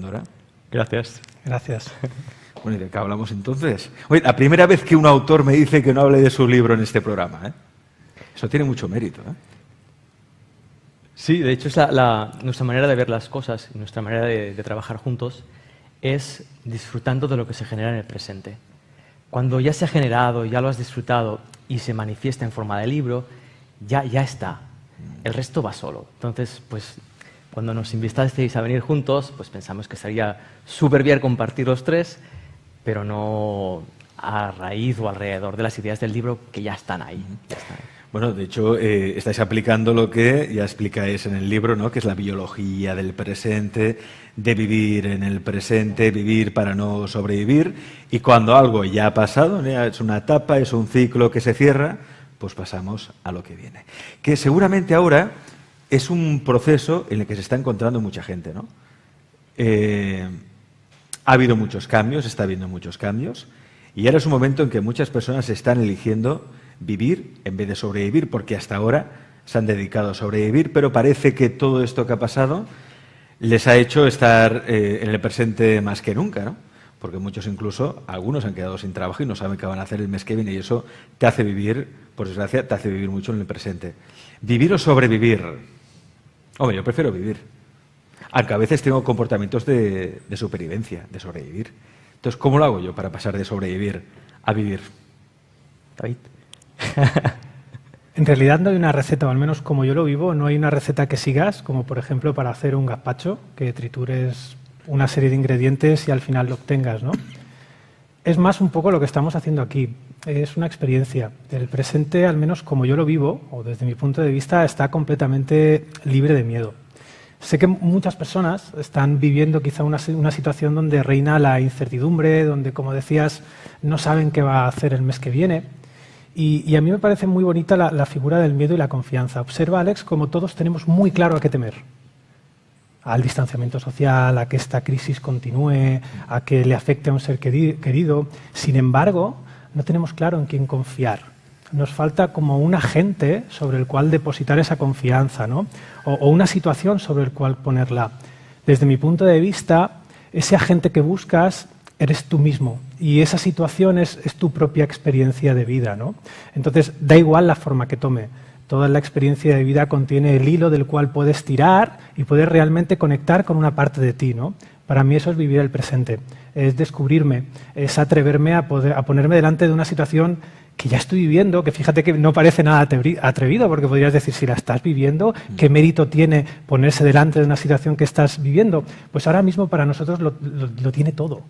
Nora. Gracias. Gracias. Bueno, ¿y de qué hablamos entonces? Oye, la primera vez que un autor me dice que no hable de su libro en este programa, ¿eh? Eso tiene mucho mérito, ¿eh? Sí, de hecho, es nuestra manera de ver las cosas y nuestra manera de trabajar juntos es disfrutando de lo que se genera en el presente. Cuando ya se ha generado, ya lo has disfrutado y se manifiesta en forma de libro, ya está. El resto va solo. Entonces, pues, cuando nos invitasteis a venir juntos, pues pensamos que sería súper bien compartir los tres, pero no a raíz o alrededor de las ideas del libro que ya están ahí. Ya están ahí. Bueno, de hecho, estáis aplicando lo que ya explicáis en el libro, ¿no? Que es la biología del presente, de vivir en el presente, vivir para no sobrevivir. Y cuando algo ya ha pasado, ¿no? Es una etapa, es un ciclo que se cierra, pues pasamos a lo que viene. Que seguramente ahora es un proceso en el que se está encontrando mucha gente, ¿no? Ha habido muchos cambios, está habiendo muchos cambios, y ahora es un momento en que muchas personas están eligiendo vivir en vez de sobrevivir, porque hasta ahora se han dedicado a sobrevivir, pero parece que todo esto que ha pasado les ha hecho estar en el presente más que nunca, ¿no? Porque muchos, incluso algunos, han quedado sin trabajo y no saben qué van a hacer el mes que viene, y eso te hace vivir, por desgracia, te hace vivir mucho en el presente. ¿Vivir o sobrevivir? Hombre, yo prefiero vivir, aunque a veces tengo comportamientos de supervivencia, de sobrevivir. Entonces, ¿cómo lo hago yo para pasar de sobrevivir a vivir? David. En realidad no hay una receta, o al menos como yo lo vivo, no hay una receta que sigas, como por ejemplo para hacer un gazpacho, que tritures una serie de ingredientes y al final lo obtengas, ¿no? Es más un poco lo que estamos haciendo aquí. Es una experiencia. El presente, al menos como yo lo vivo, o desde mi punto de vista, está completamente libre de miedo. Sé que muchas personas están viviendo quizá una situación donde reina la incertidumbre, donde, como decías, no saben qué va a hacer el mes que viene. Y a mí me parece muy bonita la figura del miedo y la confianza. Observa, Alex, como todos tenemos muy claro a qué temer. Al distanciamiento social, a que esta crisis continúe, a que le afecte a un ser querido. Sin embargo, no tenemos claro en quién confiar. Nos falta como un agente sobre el cual depositar esa confianza, ¿no? O una situación sobre el cual ponerla. Desde mi punto de vista, ese agente que buscas eres tú mismo, y esa situación es tu propia experiencia de vida, ¿no? Entonces, da igual la forma que tome. Toda la experiencia de vida contiene el hilo del cual puedes tirar y puedes realmente conectar con una parte de ti, ¿no? Para mí eso es vivir el presente, es descubrirme, es atreverme a ponerme delante de una situación que ya estoy viviendo, que fíjate que no parece nada atrevido, porque podrías decir, si la estás viviendo, ¿qué mérito tiene ponerse delante de una situación que estás viviendo? Pues ahora mismo para nosotros lo tiene todo.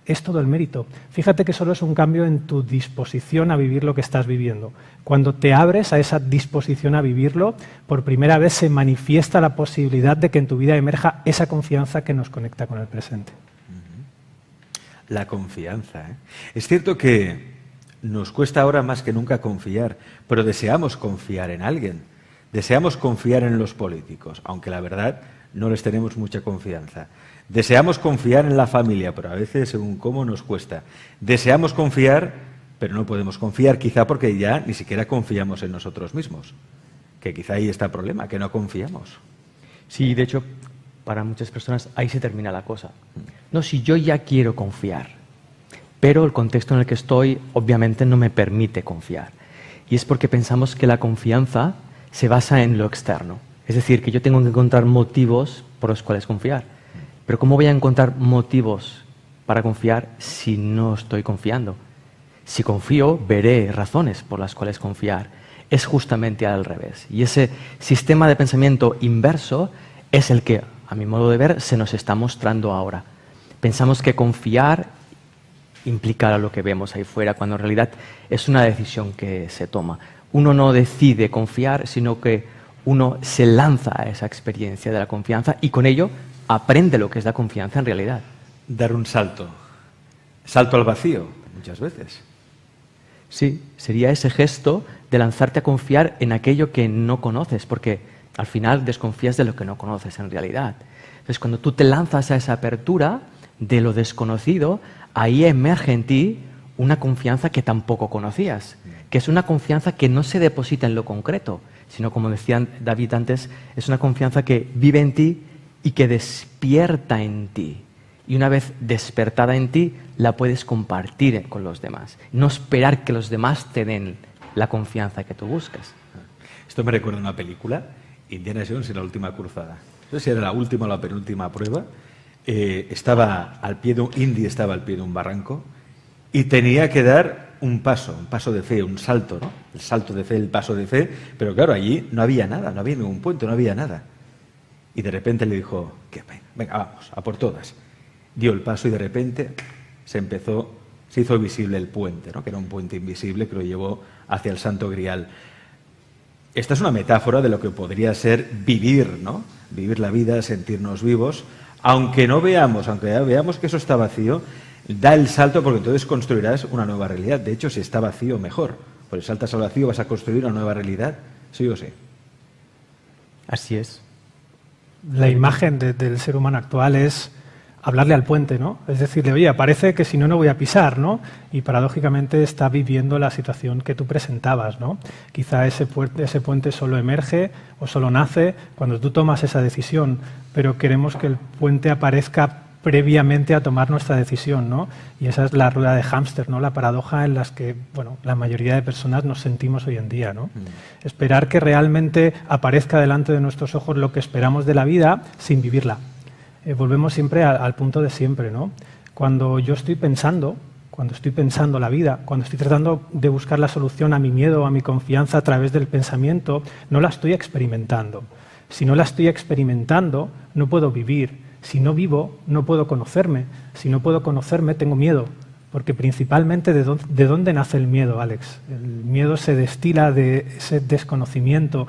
Es todo el mérito. Fíjate que solo es un cambio en tu disposición a vivir lo que estás viviendo. Cuando te abres a esa disposición a vivirlo, por primera vez se manifiesta la posibilidad de que en tu vida emerja esa confianza que nos conecta con el presente. La confianza, ¿eh? Es cierto que nos cuesta ahora más que nunca confiar, pero deseamos confiar en alguien. Deseamos confiar en los políticos, aunque la verdad no les tenemos mucha confianza. Deseamos confiar en la familia, pero a veces, según cómo, nos cuesta. Deseamos confiar, pero no podemos confiar, quizá porque ya ni siquiera confiamos en nosotros mismos. Que quizá ahí está el problema, que no confiamos. Sí, de hecho, para muchas personas ahí se termina la cosa. No, si yo ya quiero confiar, pero el contexto en el que estoy obviamente no me permite confiar. Y es porque pensamos que la confianza se basa en lo externo. Es decir, que yo tengo que encontrar motivos por los cuales confiar. Pero ¿cómo voy a encontrar motivos para confiar si no estoy confiando? Si confío, veré razones por las cuales confiar. Es justamente al revés. Y ese sistema de pensamiento inverso es el que, a mi modo de ver, se nos está mostrando ahora. Pensamos que confiar implica lo que vemos ahí fuera, cuando en realidad es una decisión que se toma. Uno no decide confiar, sino que uno se lanza a esa experiencia de la confianza y con ello aprende lo que es la confianza en realidad. Dar un salto. Salto al vacío, muchas veces. Sí, sería ese gesto de lanzarte a confiar en aquello que no conoces, porque al final desconfías de lo que no conoces en realidad. Entonces, cuando tú te lanzas a esa apertura de lo desconocido, ahí emerge en ti una confianza que tampoco conocías, que es una confianza que no se deposita en lo concreto, sino, como decía David antes, es una confianza que vive en ti y que despierta en ti. Y una vez despertada en ti, la puedes compartir con los demás. No esperar que los demás te den la confianza que tú buscas. Esto me recuerda a una película, Indiana Jones y la última cruzada. No sé si era la última o la penúltima prueba. Indy estaba al pie de un barranco y tenía que dar un paso de fe, un salto, ¿no? El salto de fe, el paso de fe. Pero claro, allí no había nada, no había ningún puente, no había nada. Y de repente le dijo, venga, vamos, a por todas. Dio el paso y de repente se hizo visible el puente, ¿no? Que era un puente invisible que lo llevó hacia el Santo Grial. Esta es una metáfora de lo que podría ser vivir, ¿no? Vivir la vida, sentirnos vivos, aunque veamos que eso está vacío, da el salto porque entonces construirás una nueva realidad. De hecho, si está vacío, mejor. Porque saltas al vacío, vas a construir una nueva realidad, sí o sí. Así es. La imagen del ser humano actual es hablarle al puente, ¿no? Es decirle, oye, parece que si no, no voy a pisar, ¿no? Y paradójicamente está viviendo la situación que tú presentabas, ¿no? Quizá ese puente solo emerge o solo nace cuando tú tomas esa decisión, pero queremos que el puente aparezca previamente a tomar nuestra decisión, ¿no? Y esa es la rueda de hámster, ¿no? La paradoja en la que, bueno, la mayoría de personas nos sentimos hoy en día, ¿no? Esperar que realmente aparezca delante de nuestros ojos lo que esperamos de la vida sin vivirla. Volvemos siempre al punto de siempre, ¿no? Cuando yo estoy pensando la vida, cuando estoy tratando de buscar la solución a mi miedo, a mi confianza a través del pensamiento, no la estoy experimentando. Si no la estoy experimentando, no puedo vivir. Si no vivo, no puedo conocerme. Si no puedo conocerme, tengo miedo. Porque principalmente, ¿de dónde nace el miedo, Alex? El miedo se destila de ese desconocimiento,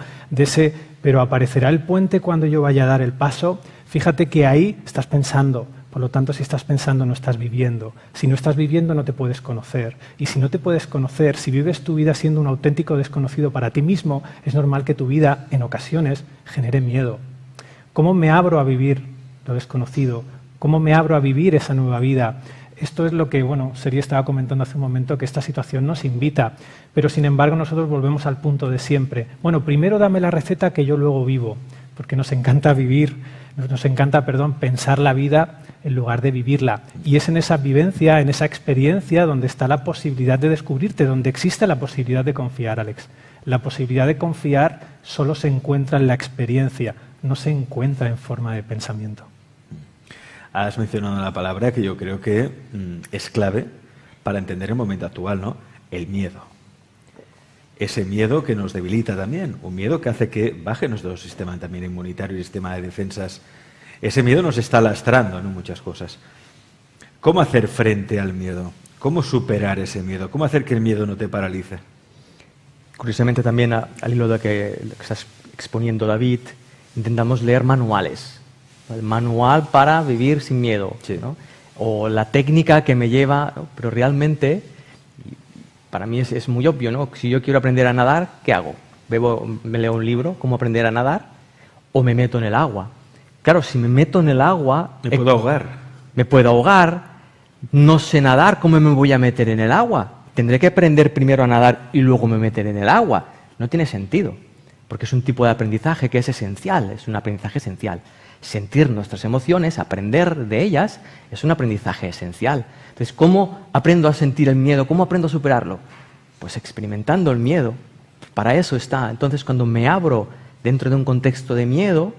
pero aparecerá el puente cuando yo vaya a dar el paso. Fíjate que ahí estás pensando, por lo tanto, si estás pensando no estás viviendo. Si no estás viviendo no te puedes conocer. Y si no te puedes conocer, si vives tu vida siendo un auténtico desconocido para ti mismo, es normal que tu vida, en ocasiones, genere miedo. ¿Cómo me abro a vivir lo desconocido? ¿Cómo me abro a vivir esa nueva vida? Esto es lo que, Seri estaba comentando hace un momento, que esta situación nos invita. Pero, sin embargo, nosotros volvemos al punto de siempre. Primero dame la receta que yo luego vivo, porque nos encanta pensar la vida en lugar de vivirla. Y es en esa vivencia, en esa experiencia, donde está la posibilidad de descubrirte, donde existe la posibilidad de confiar, Alex. La posibilidad de confiar solo se encuentra en la experiencia, no se encuentra en forma de pensamiento. Has mencionado una palabra que yo creo que es clave para entender el momento actual, ¿no? El miedo. Ese miedo que nos debilita también, un miedo que hace que baje nuestro sistema también inmunitario y sistema de defensas. Ese miedo nos está lastrando en muchas cosas. ¿Cómo hacer frente al miedo? ¿Cómo superar ese miedo? ¿Cómo hacer que el miedo no te paralice? Curiosamente también, al hilo de lo que estás exponiendo, David, intentamos leer manuales. El manual para vivir sin miedo, sí, ¿no? O la técnica que me lleva, ¿no? Pero realmente, para mí es muy obvio, ¿no? Si yo quiero aprender a nadar, ¿qué hago? Me leo un libro, ¿cómo aprender a nadar? O me meto en el agua. Claro, si me meto en el agua... Me puedo ahogar. Me puedo ahogar, no sé nadar, ¿cómo me voy a meter en el agua? Tendré que aprender primero a nadar y luego me meteré en el agua. No tiene sentido, porque es un tipo de aprendizaje que es esencial, es un aprendizaje esencial. Sentir nuestras emociones, aprender de ellas, es un aprendizaje esencial. Entonces, ¿cómo aprendo a sentir el miedo? ¿Cómo aprendo a superarlo? Pues experimentando el miedo. Para eso está. Entonces, cuando me abro dentro de un contexto de miedo,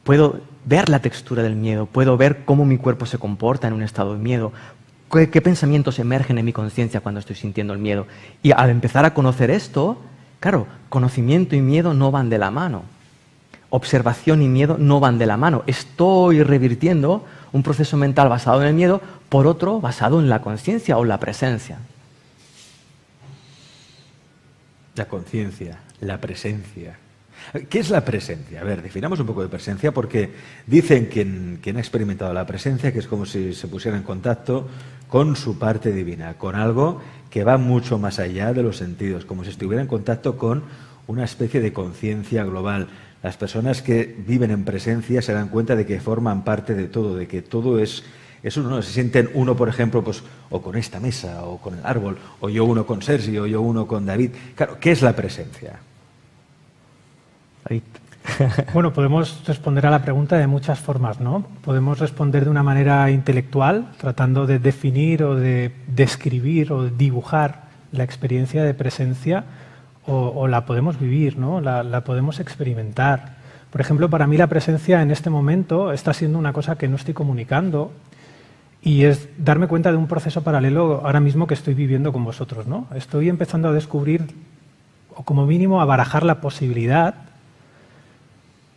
puedo ver la textura del miedo, puedo ver cómo mi cuerpo se comporta en un estado de miedo, qué pensamientos emergen en mi conciencia cuando estoy sintiendo el miedo. Y al empezar a conocer esto, claro, conocimiento y miedo no van de la mano. Observación y miedo no van de la mano. Estoy revirtiendo un proceso mental basado en el miedo por otro basado en la conciencia o la presencia. La conciencia, la presencia. ¿Qué es la presencia? A ver, definamos un poco de presencia, porque dicen quien ha experimentado la presencia que es como si se pusiera en contacto con su parte divina, con algo que va mucho más allá de los sentidos, como si estuviera en contacto con una especie de conciencia global. Las personas que viven en presencia se dan cuenta de que forman parte de todo, de que todo es uno, ¿no? Se sienten uno, por ejemplo, pues, o con esta mesa, o con el árbol, o yo uno con Sergio, o yo uno con David. Claro, ¿qué es la presencia? David. Bueno, podemos responder a la pregunta de muchas formas, ¿no? Podemos responder de una manera intelectual, tratando de definir o de describir o de dibujar la experiencia de presencia, o la podemos vivir, ¿no? La podemos experimentar. Por ejemplo, para mí la presencia en este momento está siendo una cosa que no estoy comunicando, y es darme cuenta de un proceso paralelo ahora mismo que estoy viviendo con vosotros, ¿no? Estoy empezando a descubrir, o como mínimo a barajar la posibilidad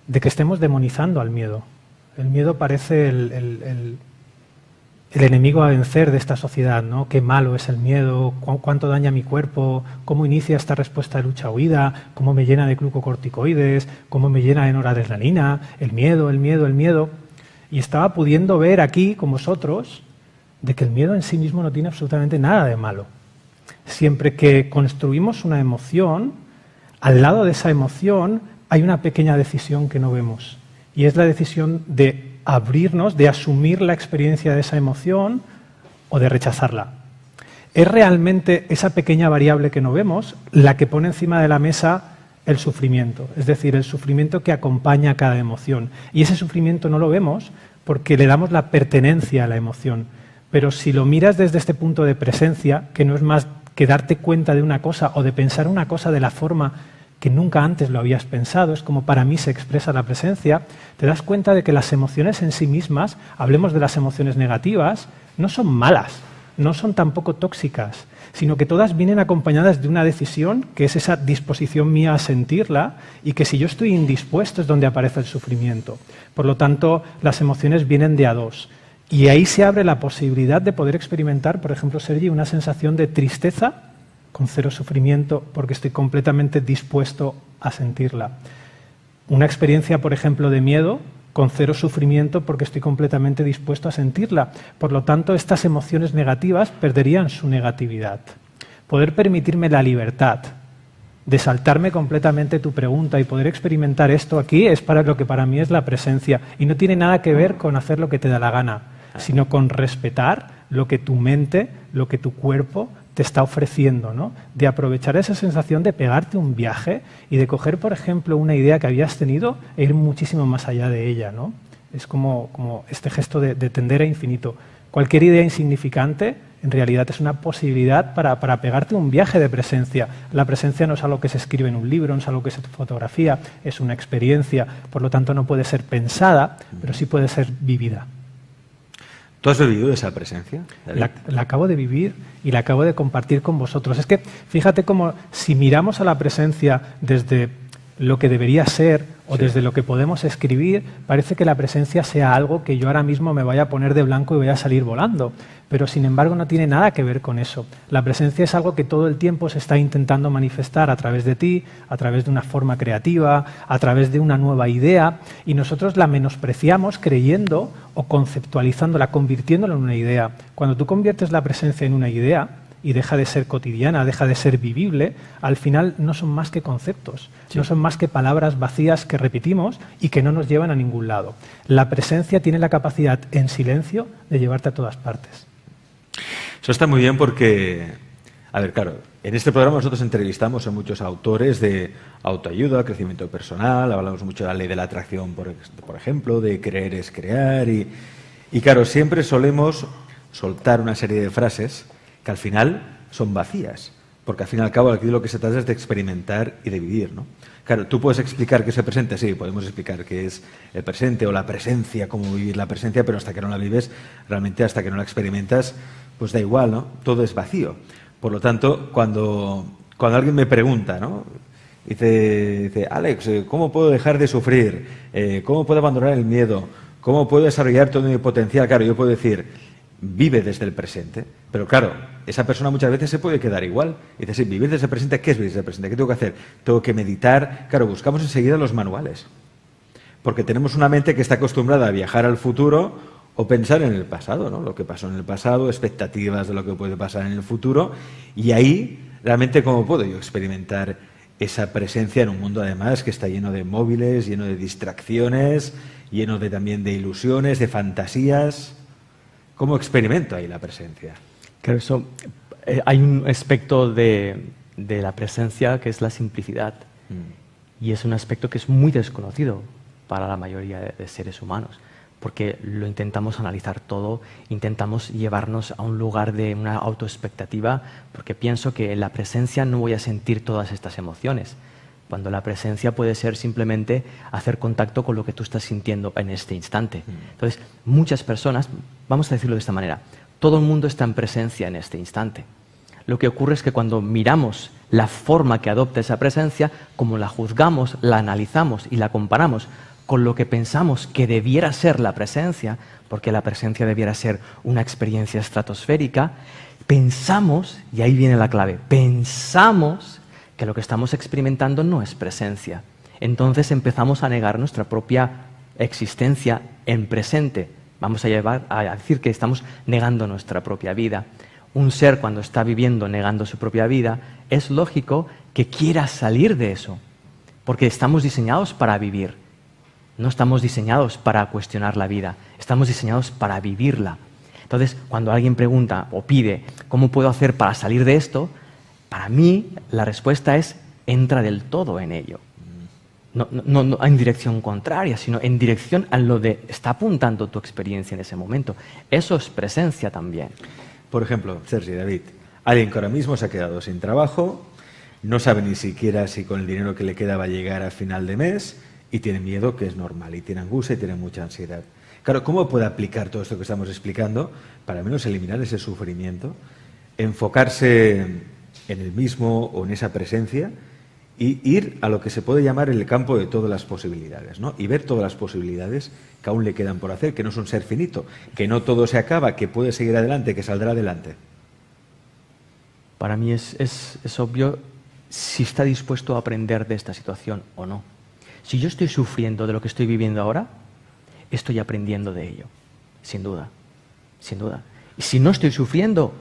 de que estemos demonizando al miedo. El miedo parece el enemigo a vencer de esta sociedad, ¿no? Qué malo es el miedo, cuánto daña mi cuerpo, cómo inicia esta respuesta de lucha-huida, cómo me llena de glucocorticoides, cómo me llena de noradrenalina, el miedo, el miedo, el miedo. Y estaba pudiendo ver aquí con vosotros de que el miedo en sí mismo no tiene absolutamente nada de malo. Siempre que construimos una emoción, al lado de esa emoción hay una pequeña decisión que no vemos. Y es la decisión de abrirnos, de asumir la experiencia de esa emoción o de rechazarla. Es realmente esa pequeña variable que no vemos la que pone encima de la mesa el sufrimiento, es decir, el sufrimiento que acompaña a cada emoción. Y ese sufrimiento no lo vemos porque le damos la pertenencia a la emoción. Pero si lo miras desde este punto de presencia, que no es más que darte cuenta de una cosa o de pensar una cosa de la forma que nunca antes lo habías pensado, es como para mí se expresa la presencia, te das cuenta de que las emociones en sí mismas, hablemos de las emociones negativas, no son malas, no son tampoco tóxicas, sino que todas vienen acompañadas de una decisión, que es esa disposición mía a sentirla, y que si yo estoy indispuesto es donde aparece el sufrimiento. Por lo tanto, las emociones vienen de a dos. Y ahí se abre la posibilidad de poder experimentar, por ejemplo, Sergi, una sensación de tristeza con cero sufrimiento, porque estoy completamente dispuesto a sentirla. Una experiencia, por ejemplo, de miedo, con cero sufrimiento porque estoy completamente dispuesto a sentirla. Por lo tanto, estas emociones negativas perderían su negatividad. Poder permitirme la libertad de saltarme completamente tu pregunta y poder experimentar esto aquí es para lo que para mí es la presencia. Y no tiene nada que ver con hacer lo que te da la gana, sino con respetar lo que tu mente, lo que tu cuerpo te está ofreciendo, ¿no? De aprovechar esa sensación de pegarte un viaje y de coger, por ejemplo, una idea que habías tenido e ir muchísimo más allá de ella, ¿no? Es como este gesto de tender a infinito. Cualquier idea insignificante, en realidad, es una posibilidad para pegarte un viaje de presencia. La presencia no es algo que se escribe en un libro, no es algo que se fotografía, es una experiencia. Por lo tanto, no puede ser pensada, pero sí puede ser vivida. ¿Tú has vivido esa presencia? La acabo de vivir y la acabo de compartir con vosotros. Es que fíjate cómo si miramos a la presencia desde lo que debería ser o desde lo que podemos escribir, parece que la presencia sea algo que yo ahora mismo me vaya a poner de blanco y voy a salir volando. Pero sin embargo no tiene nada que ver con eso. La presencia es algo que todo el tiempo se está intentando manifestar a través de ti, a través de una forma creativa, a través de una nueva idea, y nosotros la menospreciamos creyendo o conceptualizándola, convirtiéndola en una idea. Cuando tú conviertes la presencia en una idea y deja de ser cotidiana, deja de ser vivible, al final no son más que conceptos, no son más que palabras vacías que repetimos y que no nos llevan a ningún lado. La presencia tiene la capacidad en silencio de llevarte a todas partes. Eso está muy bien porque, a ver, claro, en este programa nosotros entrevistamos a muchos autores de autoayuda, crecimiento personal, hablamos mucho de la ley de la atracción, por ejemplo, de creer es crear y claro, siempre solemos soltar una serie de frases que al final son vacías, porque al fin y al cabo aquí de lo que se trata es de experimentar y de vivir, ¿no? Claro, ¿tú puedes explicar qué es el presente? Sí, podemos explicar qué es el presente o la presencia, cómo vivir la presencia, pero hasta que no la vives, realmente hasta que no la experimentas, pues da igual, ¿no? Todo es vacío. Por lo tanto, cuando alguien me pregunta, ¿no? Dice, Alex, ¿cómo puedo dejar de sufrir? ¿Cómo puedo abandonar el miedo? ¿Cómo puedo desarrollar todo mi potencial? Claro, yo puedo decir, vive desde el presente. Pero claro, esa persona muchas veces se puede quedar igual. Y dice, sí, vivir desde el presente, ¿qué es vivir desde el presente? ¿Qué tengo que hacer? Tengo que meditar. Claro, buscamos enseguida los manuales. Porque tenemos una mente que está acostumbrada a viajar al futuro o pensar en el pasado, ¿no? Lo que pasó en el pasado, expectativas de lo que puede pasar en el futuro. Y ahí, realmente, ¿cómo puedo yo experimentar esa presencia en un mundo, además, que está lleno de móviles, lleno de distracciones, lleno también de ilusiones, de fantasías? ¿Cómo experimento ahí la presencia? Claro, eso, hay un aspecto de la presencia que es la simplicidad. Y es un aspecto que es muy desconocido para la mayoría de seres humanos, porque lo intentamos analizar todo, intentamos llevarnos a un lugar de una autoexpectativa, porque pienso que en la presencia no voy a sentir todas estas emociones, cuando la presencia puede ser simplemente hacer contacto con lo que tú estás sintiendo en este instante. Entonces, muchas personas, vamos a decirlo de esta manera, todo el mundo está en presencia en este instante. Lo que ocurre es que cuando miramos la forma que adopta esa presencia, como la juzgamos, la analizamos y la comparamos con lo que pensamos que debiera ser la presencia, porque la presencia debiera ser una experiencia estratosférica, pensamos, y ahí viene la clave, pensamos que lo que estamos experimentando no es presencia. Entonces empezamos a negar nuestra propia existencia en presente. Vamos a decir que estamos negando nuestra propia vida. Un ser cuando está viviendo negando su propia vida, es lógico que quiera salir de eso, porque estamos diseñados para vivir. No estamos diseñados para cuestionar la vida, estamos diseñados para vivirla. Entonces, cuando alguien pregunta o pide, ¿cómo puedo hacer para salir de esto? Para mí, la respuesta es, entra del todo en ello. No en dirección contraria, sino en dirección a lo de está apuntando tu experiencia en ese momento. Eso es presencia también. Por ejemplo, Sergi, David, alguien que ahora mismo se ha quedado sin trabajo, no sabe ni siquiera si con el dinero que le queda va a llegar a final de mes y tiene miedo, que es normal, y tiene angustia y tiene mucha ansiedad. Claro, ¿cómo puede aplicar todo esto que estamos explicando para al menos eliminar ese sufrimiento, enfocarse en el mismo o en esa presencia y ir a lo que se puede llamar el campo de todas las posibilidades, ¿no? Y ver todas las posibilidades que aún le quedan por hacer, que no es un ser finito, que no todo se acaba, que puede seguir adelante, que saldrá adelante? Para mí es obvio si está dispuesto a aprender de esta situación o no. Si yo estoy sufriendo de lo que estoy viviendo ahora, estoy aprendiendo de ello, sin duda, sin duda. Y si no estoy sufriendo,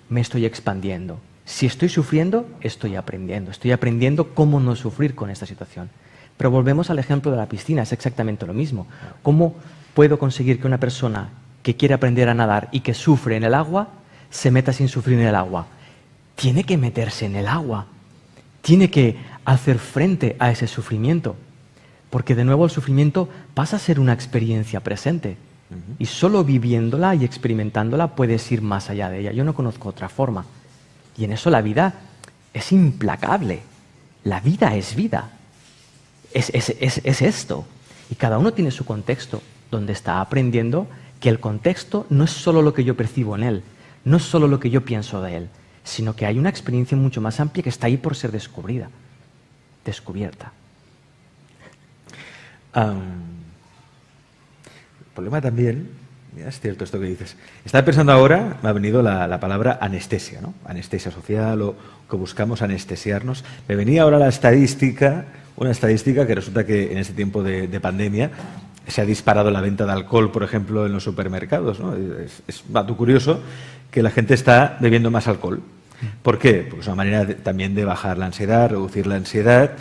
me estoy expandiendo. Si estoy sufriendo, estoy aprendiendo cómo no sufrir con esta situación. Pero volvemos al ejemplo de la piscina, es exactamente lo mismo. ¿Cómo puedo conseguir que una persona que quiere aprender a nadar y que sufre en el agua, se meta sin sufrir en el agua? Tiene que meterse en el agua, tiene que hacer frente a ese sufrimiento, porque de nuevo el sufrimiento pasa a ser una experiencia presente. Y solo viviéndola y experimentándola puedes ir más allá de ella. Yo no conozco otra forma. Y en eso la vida es implacable. La vida es vida. Es esto. Y cada uno tiene su contexto, donde está aprendiendo que el contexto no es solo lo que yo percibo en él, no es solo lo que yo pienso de él, sino que hay una experiencia mucho más amplia que está ahí por ser descubierta. El problema también, mira, es cierto esto que dices, estaba pensando ahora, me ha venido la palabra anestesia, ¿no? Anestesia social o que buscamos anestesiarnos. Me venía ahora la estadística, una estadística que resulta que en este tiempo de pandemia se ha disparado la venta de alcohol, por ejemplo, en los supermercados, ¿no? Es un dato curioso que la gente está bebiendo más alcohol. ¿Por qué? Porque es una manera también de bajar la ansiedad, reducir la ansiedad,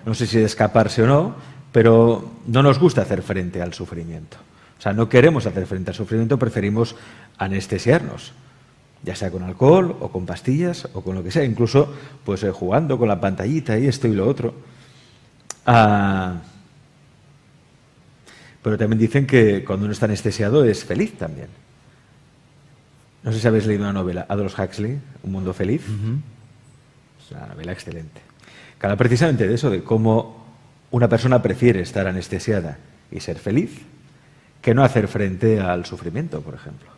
no sé si de escaparse o no, pero no nos gusta hacer frente al sufrimiento. O sea, no queremos hacer frente al sufrimiento, preferimos anestesiarnos, ya sea con alcohol o con pastillas o con lo que sea, incluso pues jugando con la pantallita y esto y lo otro. Pero también dicen que cuando uno está anestesiado es feliz también. No sé si habéis leído una novela, Aldous Huxley, Un mundo feliz. Es una novela excelente. Que habla precisamente de eso, de cómo una persona prefiere estar anestesiada y ser feliz que no hacer frente al sufrimiento, por ejemplo.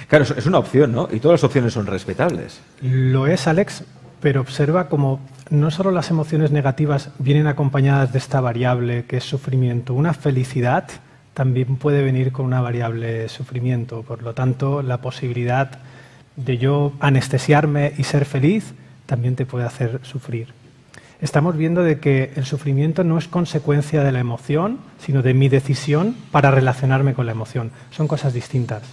Claro, es una opción, ¿no? Y todas las opciones son respetables. Lo es, Alex, pero observa como no solo las emociones negativas vienen acompañadas de esta variable que es sufrimiento, una felicidad también puede venir con una variable sufrimiento. Por lo tanto, la posibilidad de yo anestesiarme y ser feliz también te puede hacer sufrir. Estamos viendo de que el sufrimiento no es consecuencia de la emoción, sino de mi decisión para relacionarme con la emoción. Son cosas distintas.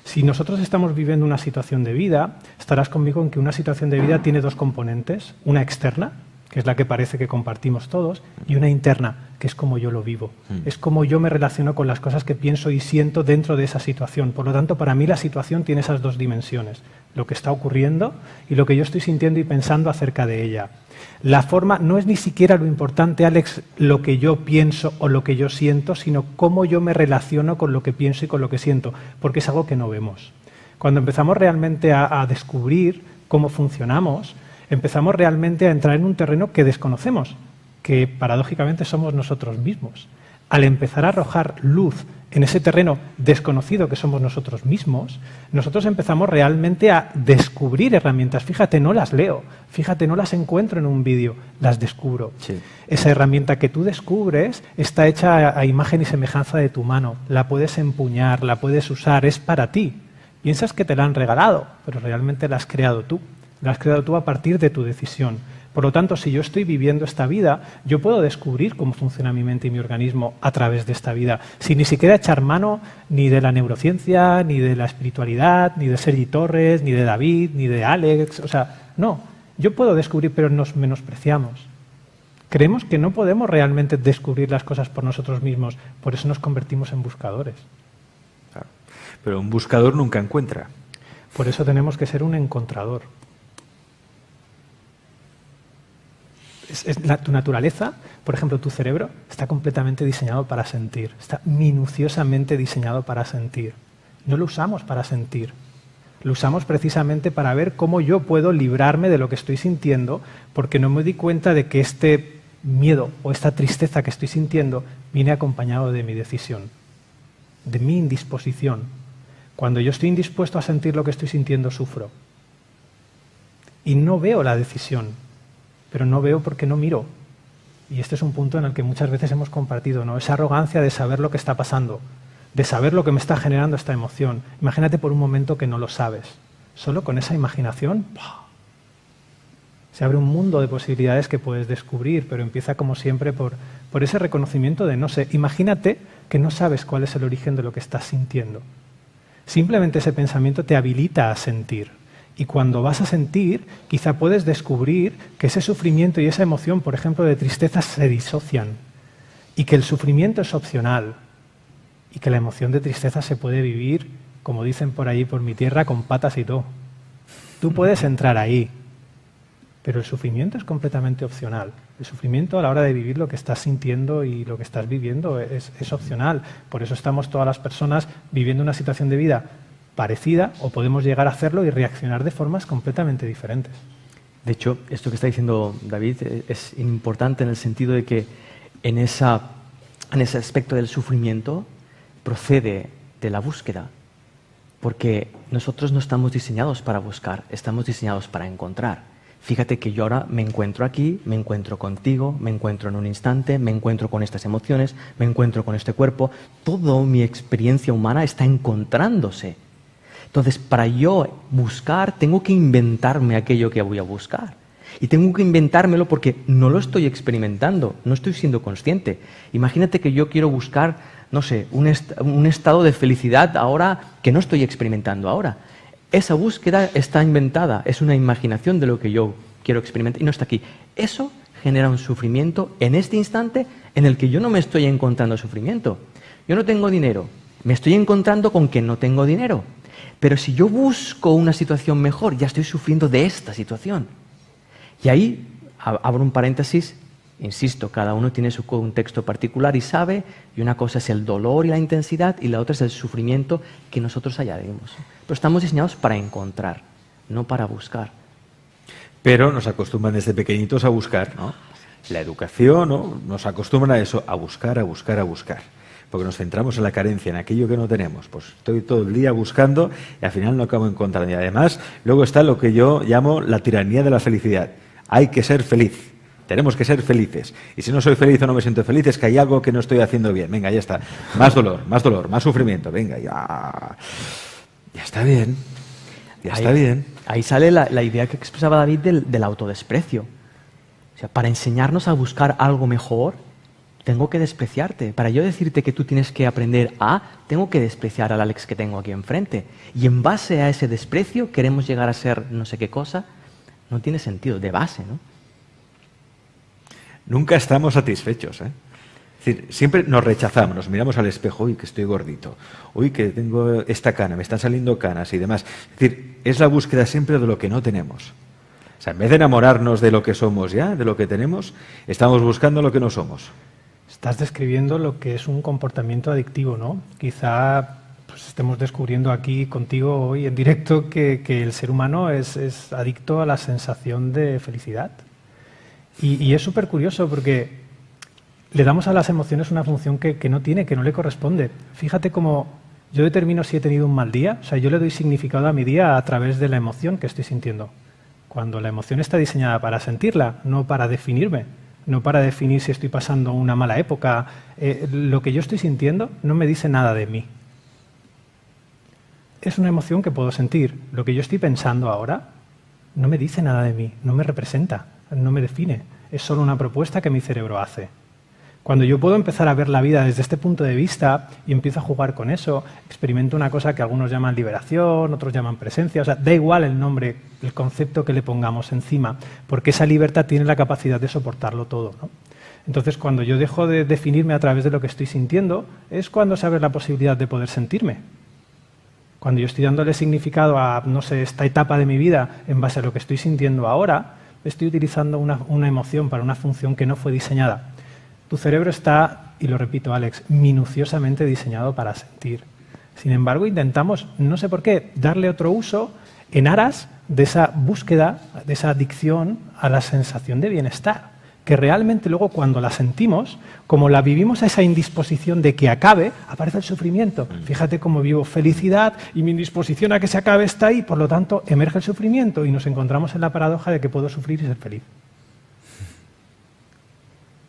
Si nosotros estamos viviendo una situación de vida, estarás conmigo en que una situación de vida tiene dos componentes. Una externa, que es la que parece que compartimos todos, y una interna, que es como yo lo vivo. Es como yo me relaciono con las cosas que pienso y siento dentro de esa situación. Por lo tanto, para mí la situación tiene esas dos dimensiones, lo que está ocurriendo y lo que yo estoy sintiendo y pensando acerca de ella. La forma no es ni siquiera lo importante, Alex, lo que yo pienso o lo que yo siento, sino cómo yo me relaciono con lo que pienso y con lo que siento, porque es algo que no vemos. Cuando empezamos realmente a descubrir cómo funcionamos, empezamos realmente a entrar en un terreno que desconocemos, que paradójicamente somos nosotros mismos. Al empezar a arrojar luz en ese terreno desconocido que somos nosotros mismos, nosotros empezamos realmente a descubrir herramientas. Fíjate, no las leo, fíjate, no las encuentro en un vídeo, las descubro. Sí. Esa herramienta que tú descubres está hecha a imagen y semejanza de tu mano. La puedes empuñar, la puedes usar, es para ti. Piensas que te la han regalado, pero realmente la has creado tú. La has creado tú a partir de tu decisión. Por lo tanto, si yo estoy viviendo esta vida, yo puedo descubrir cómo funciona mi mente y mi organismo a través de esta vida, sin ni siquiera echar mano ni de la neurociencia, ni de la espiritualidad, ni de Sergi Torres, ni de David, ni de Alex. O sea, no, yo puedo descubrir, pero nos menospreciamos. Creemos que no podemos realmente descubrir las cosas por nosotros mismos, por eso nos convertimos en buscadores. Claro. Pero un buscador nunca encuentra. Por eso tenemos que ser un encontrador. Tu naturaleza, por ejemplo, tu cerebro, está completamente diseñado para sentir, está minuciosamente diseñado para sentir. No lo usamos para sentir, lo usamos precisamente para ver cómo yo puedo librarme de lo que estoy sintiendo, porque no me di cuenta de que este miedo o esta tristeza que estoy sintiendo viene acompañado de mi decisión, de mi indisposición. Cuando yo estoy indispuesto a sentir lo que estoy sintiendo, sufro. Y no veo la decisión. Pero no veo porque no miro. Y este es un punto en el que muchas veces hemos compartido, ¿no? Esa arrogancia de saber lo que está pasando, de saber lo que me está generando esta emoción. Imagínate por un momento que no lo sabes. Solo con esa imaginación se abre un mundo de posibilidades que puedes descubrir, pero empieza como siempre por ese reconocimiento de no sé. Imagínate que no sabes cuál es el origen de lo que estás sintiendo. Simplemente ese pensamiento te habilita a sentir. Y cuando vas a sentir, quizá puedes descubrir que ese sufrimiento y esa emoción, por ejemplo, de tristeza, se disocian. Y que el sufrimiento es opcional. Y que la emoción de tristeza se puede vivir, como dicen por ahí, por mi tierra, con patas y todo. Tú puedes entrar ahí. Pero el sufrimiento es completamente opcional. El sufrimiento a la hora de vivir lo que estás sintiendo y lo que estás viviendo es opcional. Por eso estamos todas las personas viviendo una situación de vida parecida, o podemos llegar a hacerlo y reaccionar de formas completamente diferentes. De hecho, esto que está diciendo David es importante en el sentido de que en ese aspecto del sufrimiento procede de la búsqueda, porque nosotros no estamos diseñados para buscar, estamos diseñados para encontrar. Fíjate que yo ahora me encuentro aquí, me encuentro contigo, me encuentro en un instante, me encuentro con estas emociones, me encuentro con este cuerpo. Toda mi experiencia humana está encontrándose. Entonces, para yo buscar, tengo que inventarme aquello que voy a buscar. Y tengo que inventármelo porque no lo estoy experimentando, no estoy siendo consciente. Imagínate que yo quiero buscar, no sé, un estado de felicidad ahora que no estoy experimentando ahora. Esa búsqueda está inventada, es una imaginación de lo que yo quiero experimentar y no está aquí. Eso genera un sufrimiento en este instante en el que yo no me estoy encontrando sufrimiento. Yo no tengo dinero, me estoy encontrando con que no tengo dinero. Pero si yo busco una situación mejor, ya estoy sufriendo de esta situación. Y ahí abro un paréntesis, insisto, cada uno tiene su contexto particular y sabe, y una cosa es el dolor y la intensidad, y la otra es el sufrimiento que nosotros añadimos. Pero estamos diseñados para encontrar, no para buscar. Pero nos acostumbran desde pequeñitos a buscar, ¿no? La educación, ¿no? Nos acostumbran a eso, a buscar, a buscar, a buscar. Porque nos centramos en la carencia, en aquello que no tenemos. Pues estoy todo el día buscando y al final no acabo encontrando. Y además, luego está lo que yo llamo la tiranía de la felicidad. Hay que ser feliz. Tenemos que ser felices. Y si no soy feliz o no me siento feliz, es que hay algo que no estoy haciendo bien. Venga, ya está. Más dolor, más sufrimiento. Venga, ya. Ya está bien. Ya está bien. Ahí sale la idea que expresaba David del autodesprecio. O sea, para enseñarnos a buscar algo mejor, tengo que despreciarte. Para yo decirte que tú tienes que aprender tengo que despreciar al Alex que tengo aquí enfrente. Y en base a ese desprecio queremos llegar a ser no sé qué cosa. No tiene sentido, de base, ¿no? Nunca estamos satisfechos, ¿eh? Es decir, siempre nos rechazamos, nos miramos al espejo, uy, que estoy gordito, uy, que tengo esta cana, me están saliendo canas y demás. Es decir, es la búsqueda siempre de lo que no tenemos. O sea, en vez de enamorarnos de lo que somos ya, de lo que tenemos, estamos buscando lo que no somos. Estás describiendo lo que es un comportamiento adictivo, ¿no? Quizá pues, estemos descubriendo aquí contigo hoy en directo que el ser humano es adicto a la sensación de felicidad. Y es súper curioso porque le damos a las emociones una función que no tiene, que no le corresponde. Fíjate cómo yo determino si he tenido un mal día. O sea, yo le doy significado a mi día a través de la emoción que estoy sintiendo. Cuando la emoción está diseñada para sentirla, no para definirme, no para definir si estoy pasando una mala época. Lo que yo estoy sintiendo no me dice nada de mí. Es una emoción que puedo sentir. Lo que yo estoy pensando ahora no me dice nada de mí, no me representa, no me define. Es solo una propuesta que mi cerebro hace. Cuando yo puedo empezar a ver la vida desde este punto de vista y empiezo a jugar con eso, experimento una cosa que algunos llaman liberación, otros llaman presencia, o sea, da igual el nombre, el concepto que le pongamos encima, porque esa libertad tiene la capacidad de soportarlo todo, ¿no? Entonces, cuando yo dejo de definirme a través de lo que estoy sintiendo, es cuando se abre la posibilidad de poder sentirme. Cuando yo estoy dándole significado a, no sé, esta etapa de mi vida en base a lo que estoy sintiendo ahora, estoy utilizando una emoción para una función que no fue diseñada. Tu cerebro está, y lo repito, Alex, minuciosamente diseñado para sentir. Sin embargo, intentamos, no sé por qué, darle otro uso en aras de esa búsqueda, de esa adicción a la sensación de bienestar, que realmente luego cuando la sentimos, como la vivimos a esa indisposición de que acabe, aparece el sufrimiento. Fíjate cómo vivo felicidad y mi indisposición a que se acabe está ahí, por lo tanto emerge el sufrimiento y nos encontramos en la paradoja de que puedo sufrir y ser feliz.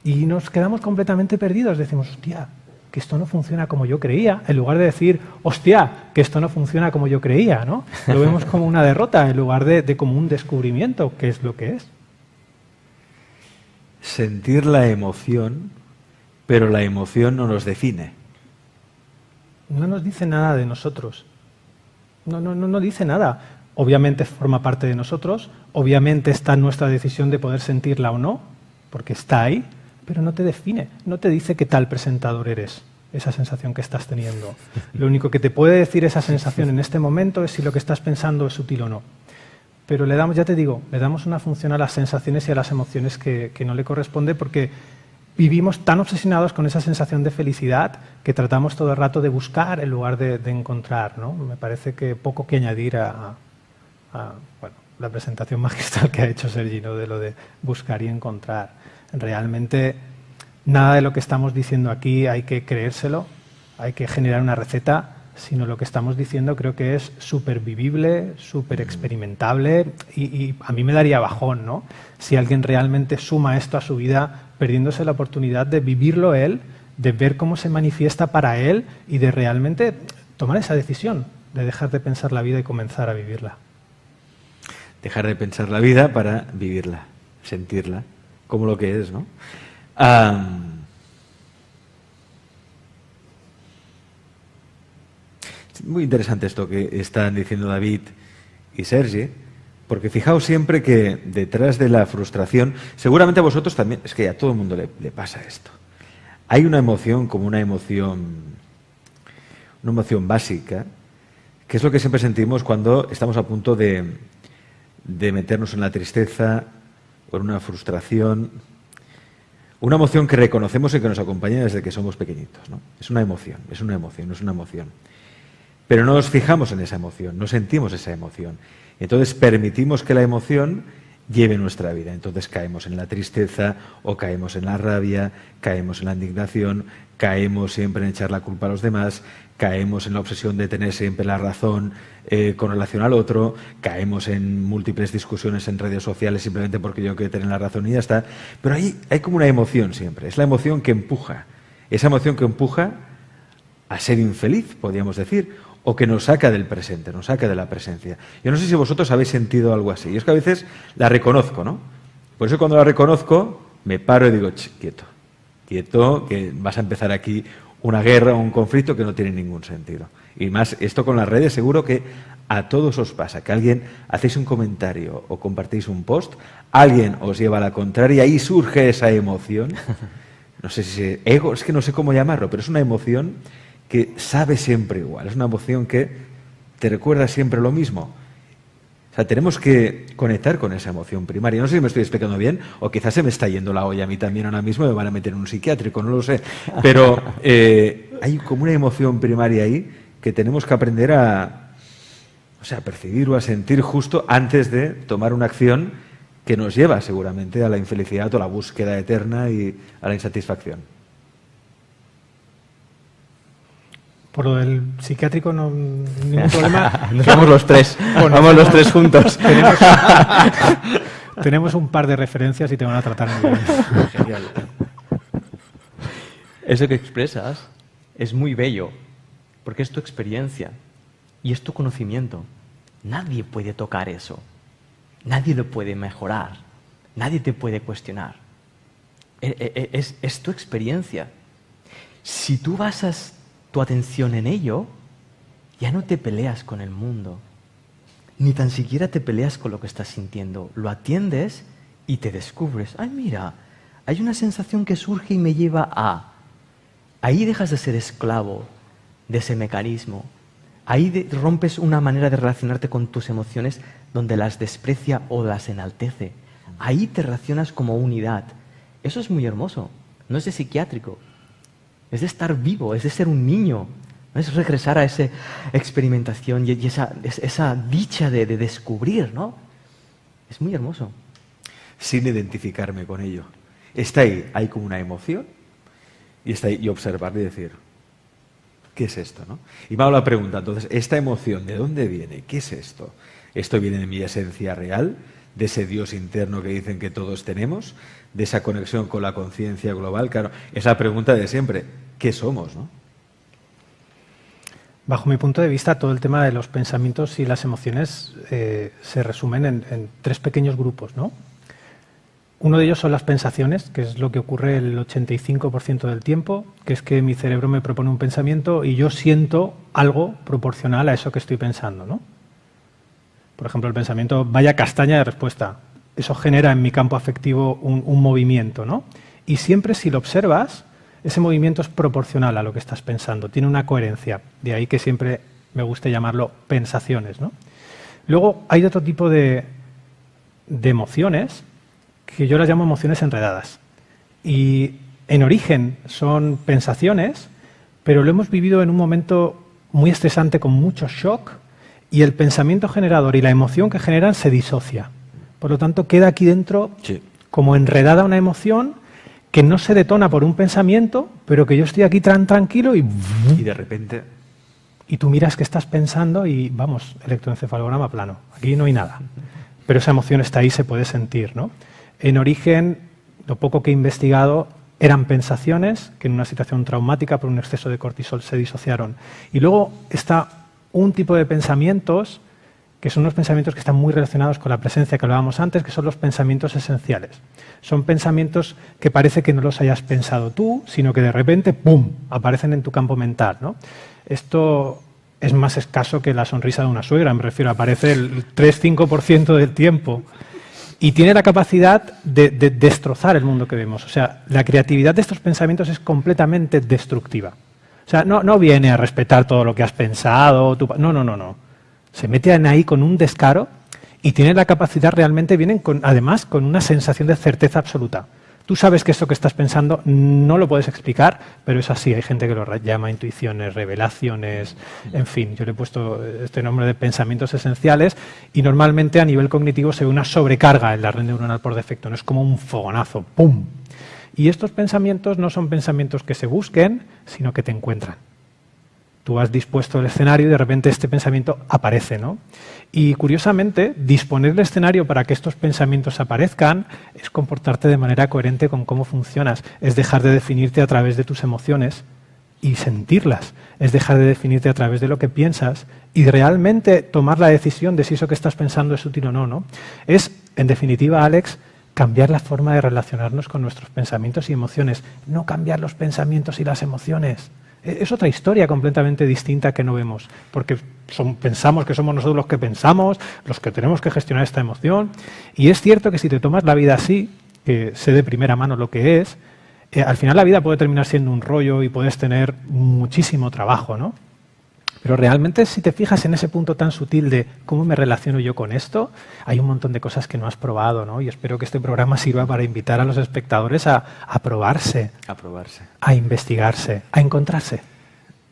Y nos quedamos completamente perdidos. Decimos, hostia, que esto no funciona como yo creía, en lugar de decir, hostia, que esto no funciona como yo creía, ¿no? Lo vemos como una derrota en lugar de como un descubrimiento, que es lo que es. Sentir la emoción, pero la emoción no nos define. No nos dice nada de nosotros. No dice nada. Obviamente forma parte de nosotros, obviamente está en nuestra decisión de poder sentirla o no, porque está ahí, pero no te define, no te dice qué tal presentador eres, esa sensación que estás teniendo. Lo único que te puede decir esa sensación en este momento es si lo que estás pensando es sutil o no. Pero le damos, ya te digo, le damos una función a las sensaciones y a las emociones que no le corresponde porque vivimos tan obsesionados con esa sensación de felicidad que tratamos todo el rato de buscar en lugar de encontrar, ¿no? Me parece que poco que añadir a la presentación magistral que ha hecho Sergi, ¿no? De lo de buscar y encontrar. Realmente nada de lo que estamos diciendo aquí hay que creérselo, hay que generar una receta, sino lo que estamos diciendo creo que es súper vivible, súper experimentable y a mí me daría bajón, ¿no? Si alguien realmente suma esto a su vida perdiéndose la oportunidad de vivirlo él, de ver cómo se manifiesta para él y de realmente tomar esa decisión de dejar de pensar la vida y comenzar a vivirla. Dejar de pensar la vida para vivirla, sentirla, como lo que es, ¿no? Muy interesante esto que están diciendo David y Sergi, porque fijaos siempre que detrás de la frustración, seguramente a vosotros también, es que a todo el mundo le pasa esto. Hay una emoción como una emoción básica, que es lo que siempre sentimos cuando estamos a punto de meternos en la tristeza o en una frustración. Una emoción que reconocemos y que nos acompaña desde que somos pequeñitos, ¿no? Es una emoción. Pero no nos fijamos en esa emoción, no sentimos esa emoción. Entonces permitimos que la emoción lleve nuestra vida. Entonces caemos en la tristeza o caemos en la rabia, caemos en la indignación, caemos siempre en echar la culpa a los demás, caemos en la obsesión de tener siempre la razón con relación al otro, caemos en múltiples discusiones en redes sociales simplemente porque yo quiero tener la razón y ya está. Pero ahí hay como una emoción siempre, es la emoción que empuja, esa emoción que empuja a ser infeliz, podríamos decir, o que nos saca del presente, nos saca de la presencia. Yo no sé si vosotros habéis sentido algo así. Yo es que a veces la reconozco, ¿no? Por eso cuando la reconozco me paro y digo, quieto, que vas a empezar aquí una guerra o un conflicto que no tiene ningún sentido. Y más, esto con las redes seguro que a todos os pasa que alguien hacéis un comentario o compartís un post, alguien os lleva a la contraria y ahí surge esa emoción. No sé si es ego, es que no sé cómo llamarlo, pero es una emoción que sabe siempre igual, es una emoción que te recuerda siempre lo mismo. O sea, tenemos que conectar con esa emoción primaria. No sé si me estoy explicando bien, o quizás se me está yendo la olla a mí también ahora mismo y me van a meter en un psiquiátrico, no lo sé. Pero hay como una emoción primaria ahí que tenemos que aprender a percibir o a sentir justo antes de tomar una acción que nos lleva seguramente a la infelicidad o a la búsqueda eterna y a la insatisfacción. Por lo del psiquiátrico no ningún problema. Vamos los tres, vamos los tres juntos. Tenemos un par de referencias y te van a tratar muy bien. Genial. Eso que expresas es muy bello, porque es tu experiencia y es tu conocimiento. Nadie puede tocar eso. Nadie lo puede mejorar. Nadie te puede cuestionar. Es tu experiencia. Si tú basas tu atención en ello, ya no te peleas con el mundo. Ni tan siquiera te peleas con lo que estás sintiendo. Lo atiendes y te descubres. Ay, mira, hay una sensación que surge y me lleva a... Ahí dejas de ser esclavo de ese mecanismo. Ahí rompes una manera de relacionarte con tus emociones donde las desprecia o las enaltece. Ahí te relacionas como unidad. Eso es muy hermoso. No es de psiquiátrico. Es de estar vivo, es de ser un niño. ¿No? Es regresar a esa experimentación y esa dicha de descubrir, ¿no? Es muy hermoso. Sin identificarme con ello. Está ahí, hay como una emoción y está ahí y observarla y decir, ¿qué es esto? ¿No? Y me hago la pregunta, entonces, ¿esta emoción de dónde viene? ¿Qué es esto? ¿Esto viene de mi esencia real? ¿De ese Dios interno que dicen que todos tenemos? ¿De esa conexión con la conciencia global? Claro, esa pregunta de siempre, ¿qué somos? ¿No? Bajo mi punto de vista, todo el tema de los pensamientos y las emociones se resumen en tres pequeños grupos, ¿no? Uno de ellos son las pensaciones, que es lo que ocurre el 85% del tiempo, que es que mi cerebro me propone un pensamiento y yo siento algo proporcional a eso que estoy pensando, ¿no? Por ejemplo, el pensamiento, vaya castaña de respuesta. Eso genera en mi campo afectivo un movimiento, ¿no? Y siempre si lo observas, ese movimiento es proporcional a lo que estás pensando, tiene una coherencia. De ahí que siempre me guste llamarlo pensaciones, ¿no? Luego hay otro tipo de emociones que yo las llamo emociones enredadas. Y en origen son pensaciones, pero lo hemos vivido en un momento muy estresante con mucho shock y el pensamiento generador y la emoción que generan se disocia. Por lo tanto, queda aquí dentro como enredada una emoción que no se detona por un pensamiento, pero que yo estoy aquí tranquilo y de repente... Y tú miras que estás pensando y, vamos, electroencefalograma plano. Aquí no hay nada. Pero esa emoción está ahí, se puede sentir, ¿no? En origen, lo poco que he investigado, eran pensaciones que en una situación traumática por un exceso de cortisol se disociaron. Y luego está un tipo de pensamientos que son los pensamientos que están muy relacionados con la presencia que hablábamos antes, que son los pensamientos esenciales. Son pensamientos que parece que no los hayas pensado tú, sino que de repente, ¡pum!, aparecen en tu campo mental, ¿no? Esto es más escaso que la sonrisa de una suegra, me refiero, aparece el 3-5% del tiempo. Y tiene la capacidad de destrozar el mundo que vemos. O sea, la creatividad de estos pensamientos es completamente destructiva. O sea, no viene a respetar todo lo que has pensado. No. Se meten ahí con un descaro y tiene la capacidad realmente, vienen además con una sensación de certeza absoluta. Tú sabes que esto que estás pensando no lo puedes explicar, pero es así. Hay gente que lo llama intuiciones, revelaciones, en fin. Yo le he puesto este nombre de pensamientos esenciales y normalmente a nivel cognitivo se ve una sobrecarga en la red neuronal por defecto. No es como un fogonazo, ¡pum! Y estos pensamientos no son pensamientos que se busquen, sino que te encuentran. Tú has dispuesto el escenario y de repente este pensamiento aparece, ¿no? Y curiosamente, disponer el escenario para que estos pensamientos aparezcan es comportarte de manera coherente con cómo funcionas, es dejar de definirte a través de tus emociones y sentirlas, es dejar de definirte a través de lo que piensas y realmente tomar la decisión de si eso que estás pensando es útil o no, ¿no? Es, en definitiva, Alex, cambiar la forma de relacionarnos con nuestros pensamientos y emociones, no cambiar los pensamientos y las emociones. Es otra historia completamente distinta que no vemos, porque pensamos que somos nosotros los que pensamos, los que tenemos que gestionar esta emoción. Y es cierto que si te tomas la vida así, que sé de primera mano lo que es, al final la vida puede terminar siendo un rollo y puedes tener muchísimo trabajo, ¿no? Pero realmente si te fijas en ese punto tan sutil de cómo me relaciono yo con esto, hay un montón de cosas que no has probado, ¿no? Y espero que este programa sirva para invitar a los espectadores a probarse, a investigarse, a encontrarse.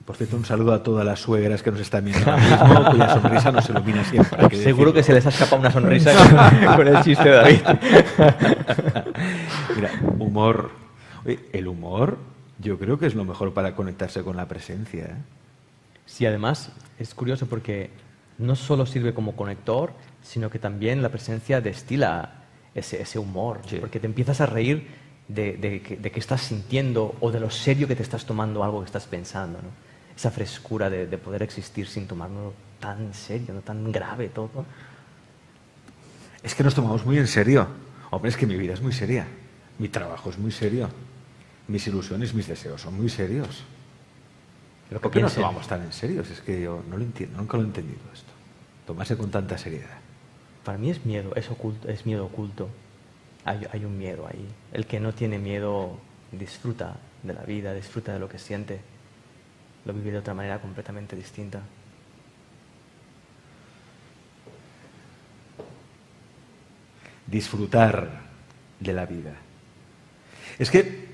Por cierto, un saludo a todas las suegras que nos están viendo ahora mismo, cuya sonrisa nos ilumina siempre. Seguro que se les ha escapado una sonrisa con el chiste de David. Mira, humor. Oye, el humor yo creo que es lo mejor para conectarse con la presencia, ¿eh? Sí, además es curioso porque no solo sirve como conector, sino que también la presencia destila ese humor, sí. Porque te empiezas a reír de que estás sintiendo o de lo serio que te estás tomando algo que estás pensando, ¿no? Esa frescura de poder existir sin tomarlo tan serio, no tan grave todo. Es que nos tomamos muy en serio. Hombre, es que mi vida es muy seria, mi trabajo es muy serio, mis ilusiones, mis deseos son muy serios. ¿Por qué nos tomamos tan en serio? Es que yo no lo entiendo, nunca lo he entendido esto. Tomarse con tanta seriedad. Para mí es miedo, es miedo oculto. Hay un miedo ahí. El que no tiene miedo disfruta de la vida, disfruta de lo que siente. Lo vive de otra manera completamente distinta. Disfrutar de la vida. Es que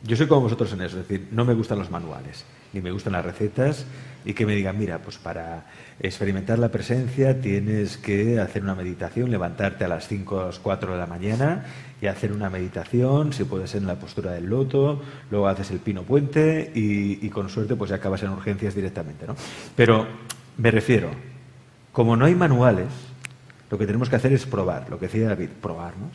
yo soy como vosotros en eso, es decir, no me gustan los manuales, ni me gustan las recetas y que me digan, mira, pues para experimentar la presencia tienes que hacer una meditación, levantarte a las 5 o a las 4 de la mañana y hacer una meditación, si puede ser en la postura del loto, luego haces el pino puente y con suerte pues ya acabas en urgencias directamente, ¿no? Pero me refiero, como no hay manuales, lo que tenemos que hacer es probar, lo que decía David, probarnos.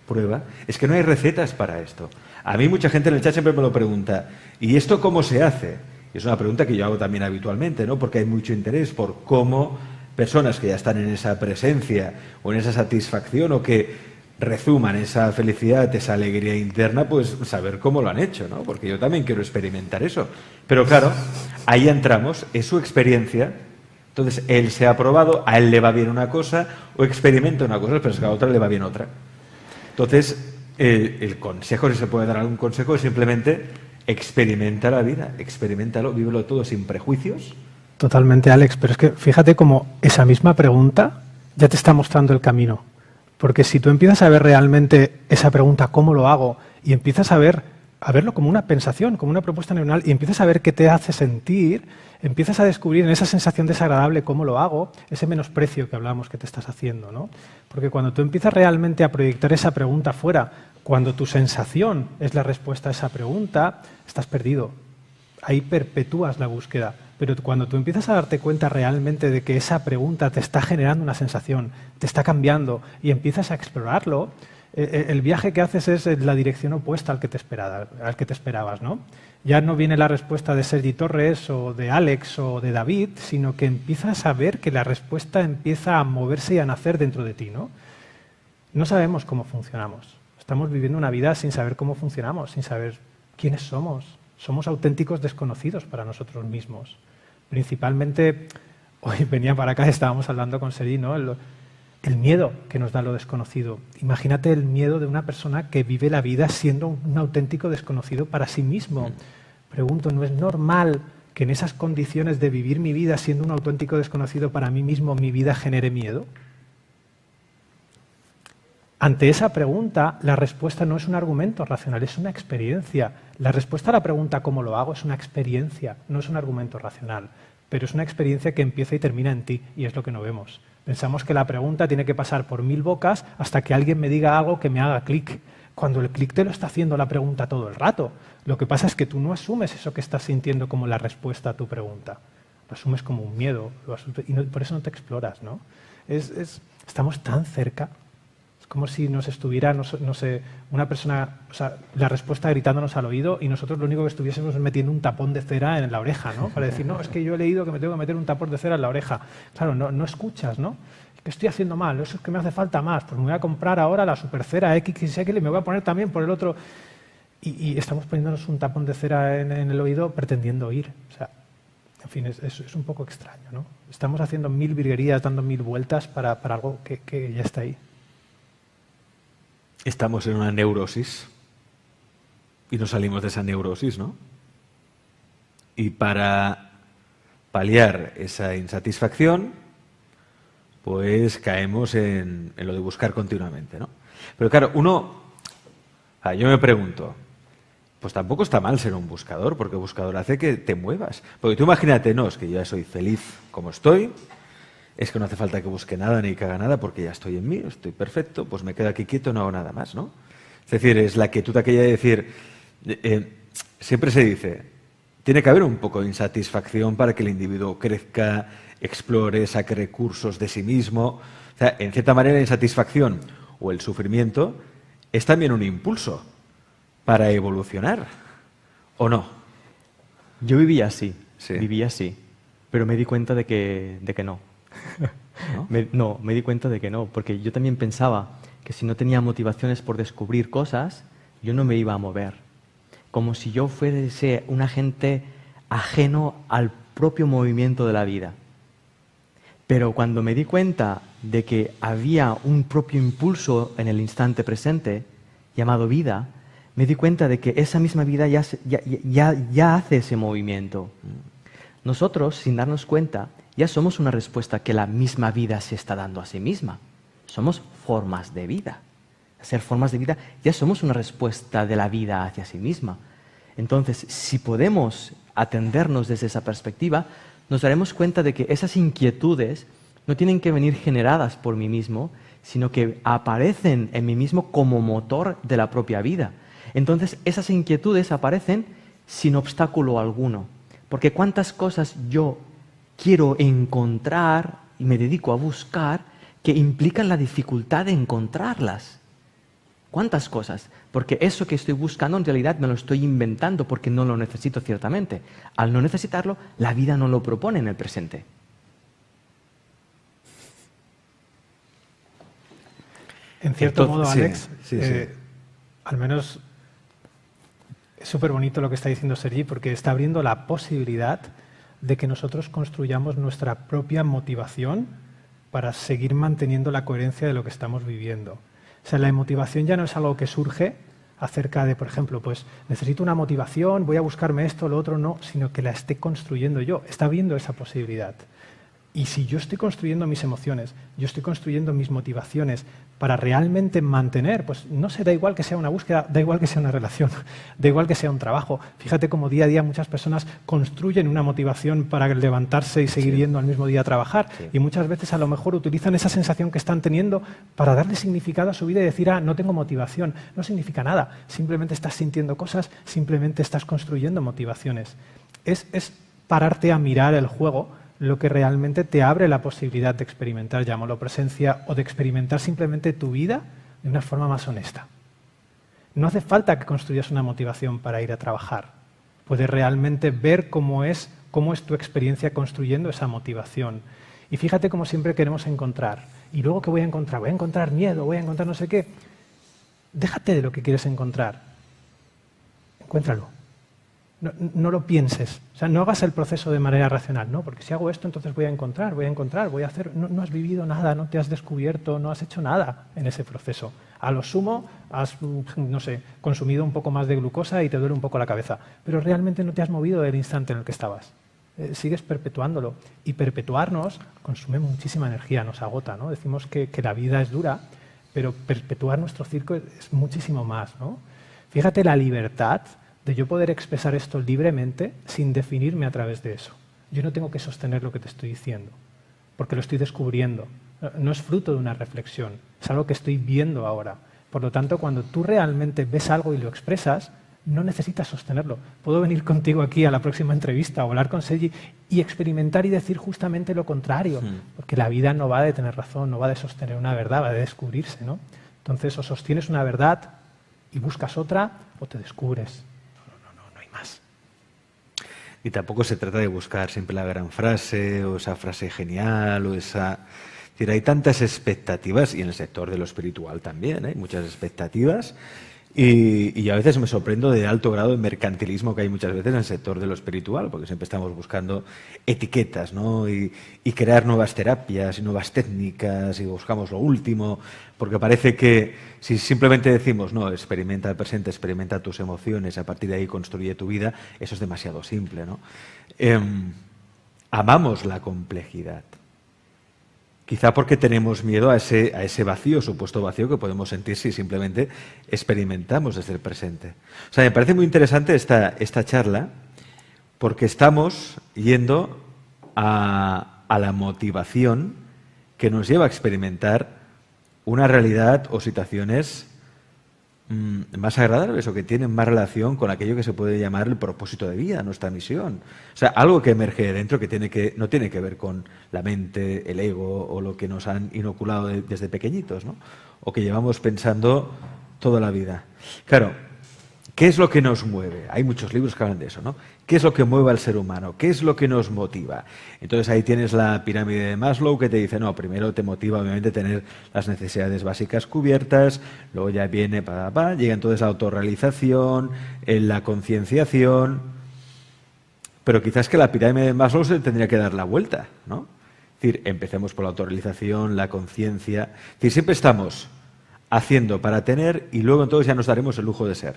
Prueba, es que no hay recetas para esto. A mí mucha gente en el chat siempre me lo pregunta, ¿y esto cómo se hace? Y es una pregunta que yo hago también habitualmente, ¿no? Porque hay mucho interés por cómo personas que ya están en esa presencia o en esa satisfacción o que rezuman esa felicidad, esa alegría interna, pues saber cómo lo han hecho, ¿no? Porque yo también quiero experimentar eso. Pero claro, ahí entramos, es su experiencia. Entonces, él se ha probado, a él le va bien una cosa o experimenta una cosa, pero es que a otra le va bien otra. Entonces, el consejo, si se puede dar algún consejo, es simplemente experimenta la vida, experiméntalo, vívelo todo sin prejuicios. Totalmente, Alex, pero es que fíjate cómo esa misma pregunta ya te está mostrando el camino. Porque si tú empiezas a ver realmente esa pregunta, ¿cómo lo hago? Y empiezas a verlo como una pensación, como una propuesta neuronal, y empiezas a ver qué te hace sentir, empiezas a descubrir en esa sensación desagradable cómo lo hago, ese menosprecio que hablábamos que te estás haciendo, ¿no? Porque cuando tú empiezas realmente a proyectar esa pregunta fuera, cuando tu sensación es la respuesta a esa pregunta, estás perdido. Ahí perpetúas la búsqueda. Pero cuando tú empiezas a darte cuenta realmente de que esa pregunta te está generando una sensación, te está cambiando y empiezas a explorarlo, el viaje que haces es en la dirección opuesta al que te esperabas, ¿no? Ya no viene la respuesta de Sergi Torres o de Alex o de David, sino que empiezas a ver que la respuesta empieza a moverse y a nacer dentro de ti, ¿no? No sabemos cómo funcionamos. Estamos viviendo una vida sin saber cómo funcionamos, sin saber quiénes somos. Somos auténticos desconocidos para nosotros mismos. Principalmente, hoy venía para acá, estábamos hablando con Sergi, ¿no? El miedo que nos da lo desconocido. Imagínate el miedo de una persona que vive la vida siendo un auténtico desconocido para sí mismo. Pregunto, ¿no es normal que en esas condiciones de vivir mi vida siendo un auténtico desconocido para mí mismo, mi vida genere miedo? Ante esa pregunta, la respuesta no es un argumento racional, es una experiencia. La respuesta a la pregunta ¿cómo lo hago? Es una experiencia, no es un argumento racional, pero es una experiencia que empieza y termina en ti, y es lo que no vemos. Pensamos que la pregunta tiene que pasar por 1000 bocas hasta que alguien me diga algo que me haga clic, cuando el clic te lo está haciendo la pregunta todo el rato. Lo que pasa es que tú no asumes eso que estás sintiendo como la respuesta a tu pregunta. Lo asumes como un miedo, y por eso no te exploras, ¿no? Estamos tan cerca. Es como si nos estuviera, no sé, una persona, o sea, la respuesta gritándonos al oído y nosotros lo único que estuviésemos metiendo un tapón de cera en la oreja, ¿no? Para decir, no, es que yo he leído que me tengo que meter un tapón de cera en la oreja. Claro, no escuchas, ¿no? ¿Qué estoy haciendo mal? Eso es que me hace falta más. Pues me voy a comprar ahora la supercera XXL y me voy a poner también por el otro. y estamos poniéndonos un tapón de cera en el oído pretendiendo oír. O sea, en fin, es un poco extraño, ¿no? Estamos haciendo 1000 virguerías, dando 1000 vueltas para algo que ya está ahí. Estamos en una neurosis y no salimos de esa neurosis, ¿no? Y para paliar esa insatisfacción, pues caemos en lo de buscar continuamente, ¿no? Pero claro, yo me pregunto, pues tampoco está mal ser un buscador, porque buscador hace que te muevas. Porque tú imagínate, no, es que yo ya soy feliz como estoy, es que no hace falta que busque nada ni que haga nada porque ya estoy en mí, estoy perfecto, pues me quedo aquí quieto, no hago nada más, ¿no? Es decir, es la quietud aquella de decir, siempre se dice, tiene que haber un poco de insatisfacción para que el individuo crezca, explore, saque recursos de sí mismo. O sea, en cierta manera la insatisfacción o el sufrimiento es también un impulso para evolucionar, ¿o no? Yo vivía así, Sí. pero me di cuenta de que no. ¿No? Me di cuenta de que no, porque yo también pensaba que si no tenía motivaciones por descubrir cosas, yo no me iba a mover. Como si yo fuese un agente ajeno al propio movimiento de la vida. Pero cuando me di cuenta de que había un propio impulso en el instante presente, llamado vida, me di cuenta de que esa misma vida ya hace ese movimiento. Nosotros, sin darnos cuenta, ya somos una respuesta que la misma vida se está dando a sí misma. Somos formas de vida. Ser formas de vida, ya somos una respuesta de la vida hacia sí misma. Entonces, si podemos atendernos desde esa perspectiva, nos daremos cuenta de que esas inquietudes no tienen que venir generadas por mí mismo, sino que aparecen en mí mismo como motor de la propia vida. Entonces, esas inquietudes aparecen sin obstáculo alguno. Porque cuántas cosas yo quiero encontrar y me dedico a buscar que implican la dificultad de encontrarlas. ¿Cuántas cosas? Porque eso que estoy buscando en realidad me lo estoy inventando porque no lo necesito ciertamente. Al no necesitarlo, la vida no lo propone en el presente. En cierto modo, sí, Alex, sí. al menos es súper bonito lo que está diciendo Sergi, porque está abriendo la posibilidad de que nosotros construyamos nuestra propia motivación para seguir manteniendo la coherencia de lo que estamos viviendo. O sea, la motivación ya no es algo que surge acerca de, por ejemplo, pues necesito una motivación, voy a buscarme esto, lo otro, no, sino que la esté construyendo yo. Está viendo esa posibilidad. Y si yo estoy construyendo mis emociones, yo estoy construyendo mis motivaciones para realmente mantener, pues no sé, da igual que sea una búsqueda, da igual que sea una relación, da igual que sea un trabajo. Fíjate cómo día a día muchas personas construyen una motivación para levantarse y seguir yendo al mismo día a trabajar. Sí. Y muchas veces a lo mejor utilizan esa sensación que están teniendo para darle significado a su vida y decir, no tengo motivación. No significa nada, simplemente estás sintiendo cosas, simplemente estás construyendo motivaciones. Es pararte a mirar el juego lo que realmente te abre la posibilidad de experimentar, llámalo presencia, o de experimentar simplemente tu vida de una forma más honesta. No hace falta que construyas una motivación para ir a trabajar. Puedes realmente ver cómo es tu experiencia construyendo esa motivación. Y fíjate cómo siempre queremos encontrar. ¿Y luego qué voy a encontrar? Voy a encontrar miedo, voy a encontrar no sé qué. Déjate de lo que quieres encontrar. Encuéntralo. No lo pienses, o sea, no hagas el proceso de manera racional, ¿no? Porque si hago esto, entonces voy a encontrar, voy a hacer... No has vivido nada, no te has descubierto, no has hecho nada en ese proceso. A lo sumo, has, no sé, consumido un poco más de glucosa y te duele un poco la cabeza, pero realmente no te has movido del instante en el que estabas. Sigues perpetuándolo. Y perpetuarnos consume muchísima energía, nos agota, ¿no? Decimos que la vida es dura, pero perpetuar nuestro circo es muchísimo más, ¿no? Fíjate la libertad de yo poder expresar esto libremente sin definirme a través de eso. Yo no tengo que sostener lo que te estoy diciendo, porque lo estoy descubriendo. No es fruto de una reflexión, es algo que estoy viendo ahora. Por lo tanto, cuando tú realmente ves algo y lo expresas, no necesitas sostenerlo. Puedo venir contigo aquí a la próxima entrevista o hablar con Sergi y experimentar y decir justamente lo contrario, porque la vida no va de tener razón, no va de sostener una verdad, va de descubrirse, ¿no? Entonces, o sostienes una verdad y buscas otra, o te descubres. Y tampoco se trata de buscar siempre la gran frase o esa frase genial o esa... Es decir, hay tantas expectativas, y en el sector de lo espiritual también, hay muchas expectativas, Y a veces me sorprendo del alto grado de mercantilismo que hay muchas veces en el sector de lo espiritual, porque siempre estamos buscando etiquetas, ¿no? Y crear nuevas terapias y nuevas técnicas y buscamos lo último, porque parece que si simplemente decimos, no, experimenta el presente, experimenta tus emociones, a partir de ahí construye tu vida, eso es demasiado simple, ¿no? Amamos la complejidad. Quizá porque tenemos miedo a ese vacío, supuesto vacío que podemos sentir si simplemente experimentamos desde el presente. O sea, me parece muy interesante esta charla porque estamos yendo a la motivación que nos lleva a experimentar una realidad o situaciones más agradables o que tienen más relación con aquello que se puede llamar el propósito de vida, nuestra misión. O sea, algo que emerge de dentro que no tiene que ver con la mente, el ego o lo que nos han inoculado desde pequeñitos, ¿no? O que llevamos pensando toda la vida. Claro, ¿qué es lo que nos mueve? Hay muchos libros que hablan de eso, ¿no? ¿Qué es lo que mueve al ser humano? ¿Qué es lo que nos motiva? Entonces ahí tienes la pirámide de Maslow que te dice, no, primero te motiva obviamente tener las necesidades básicas cubiertas, luego ya viene, llega entonces la autorrealización, la concienciación, pero quizás que la pirámide de Maslow se tendría que dar la vuelta, ¿no? Es decir, empecemos por la autorrealización, la conciencia, es decir, siempre estamos haciendo para tener y luego entonces ya nos daremos el lujo de ser,